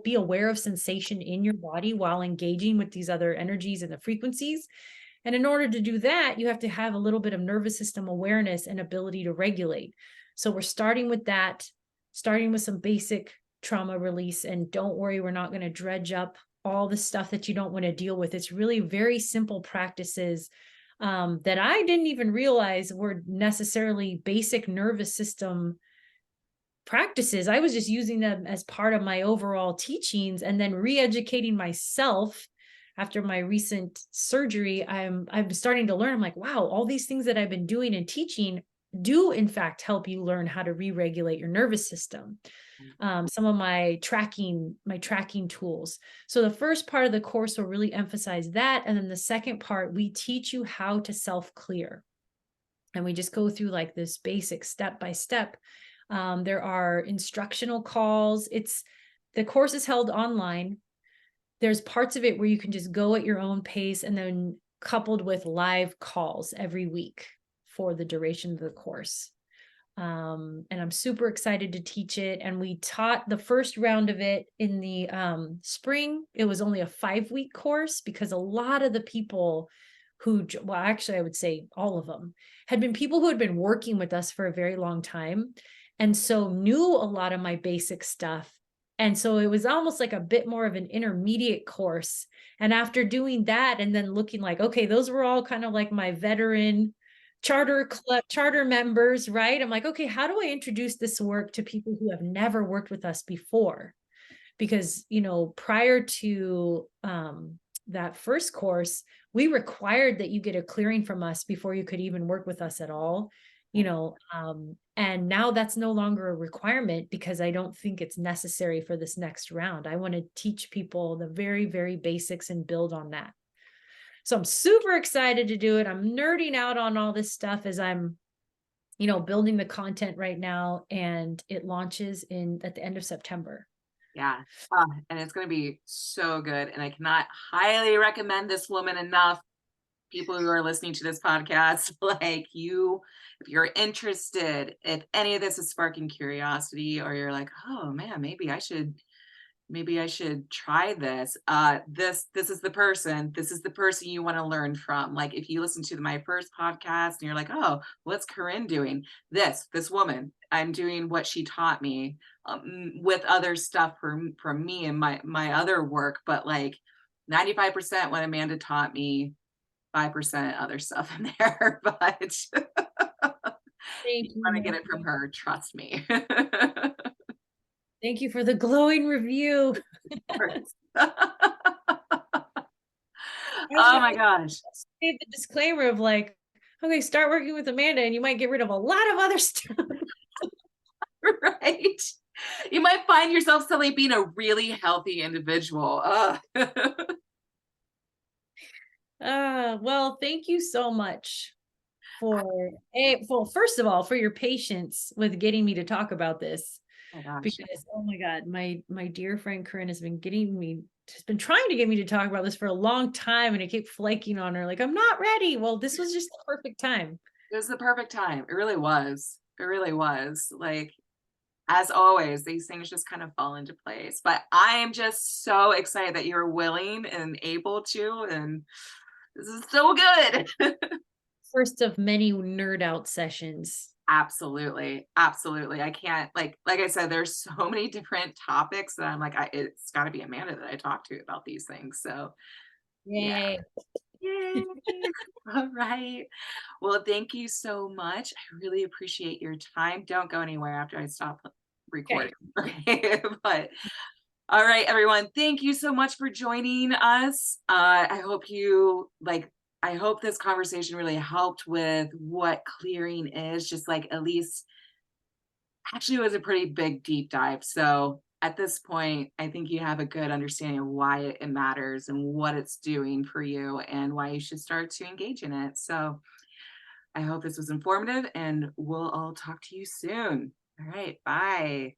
be aware of sensation in your body while engaging with these other energies and the frequencies. And in order to do that, you have to have a little bit of nervous system awareness and ability to regulate. So we're starting with that, starting with some basic trauma release. And don't worry, we're not going to dredge up all the stuff that you don't want to deal with. It's really very simple practices that I didn't even realize were necessarily basic nervous system practices. I was just using them as part of my overall teachings, and then re-educating myself after my recent surgery. I'm starting to learn. I'm like, wow, all these things that I've been doing and teaching do in fact help you learn how to re-regulate your nervous system. Some of my tracking tools. So the first part of the course will really emphasize that. And then the second part, we teach you how to self-clear. And we just go through like this basic step by step. There are instructional calls. The course is held online. There's parts of it where you can just go at your own pace, and then coupled with live calls every week for the duration of the course. And I'm super excited to teach it. And we taught the first round of it in the spring. It was only a 5-week course, because a lot of the people well, actually, I would say all of them had been people who had been working with us for a very long time, and so knew a lot of my basic stuff. And so it was almost like a bit more of an intermediate course. And after doing that and then looking like, okay, those were all kind of like my veteran charter members, right? I'm like, okay, how do I introduce this work to people who have never worked with us before? Because, prior to that first course, we required that you get a clearing from us before you could even work with us at all. And now that's no longer a requirement because I don't think it's necessary for this next round. I want to teach people the very, very basics and build on that. So I'm super excited to do it. I'm nerding out on all this stuff as I'm, building the content right now, and it launches at the end of September. Yeah. And it's going to be so good. And I cannot highly recommend this woman enough. People who are listening to this podcast, like you, if you're interested, if any of this is sparking curiosity, or you're like, oh man, maybe I should try this. This is the person. This is the person you want to learn from. Like if you listen to my first podcast and you're like, oh, what's Corinne doing? This woman, I'm doing what she taught me, with other stuff from me and my other work, but like 95% what Amanda taught me, 5% other stuff in there. But Thank you you, want to get it Mary. from her, trust me. Thank you for the glowing review. Oh my gosh. Save the disclaimer of like, okay, start working with Amanda and you might get rid of a lot of other stuff. Right. You might find yourself suddenly being a really healthy individual. Well, thank you so much first of all, for your patience with getting me to talk about this. Oh my gosh. Because, oh my God, my dear friend Corinne has been trying to get me to talk about this for a long time, and I keep flaking on her, like, I'm not ready. Well, this was just the perfect time. It was the perfect time. It really was. It really was. Like, as always, these things just kind of fall into place. But I am just so excited that you're willing and able to, and this is so good. First of many nerd out sessions. Absolutely. Absolutely. I can't, like I said, there's so many different topics that I'm like, it's got to be Amanda that I talk to about these things. So yeah. Yay. Yay. All right. Well, thank you so much. I really appreciate your time. Don't go anywhere after I stop recording. Okay. But all right, everyone. Thank you so much for joining us. I hope this conversation really helped with what clearing is. Just like, at least, actually, it was a pretty big deep dive. So at this point, I think you have a good understanding of why it matters and what it's doing for you and why you should start to engage in it. So I hope this was informative, and we'll all talk to you soon. All right. Bye.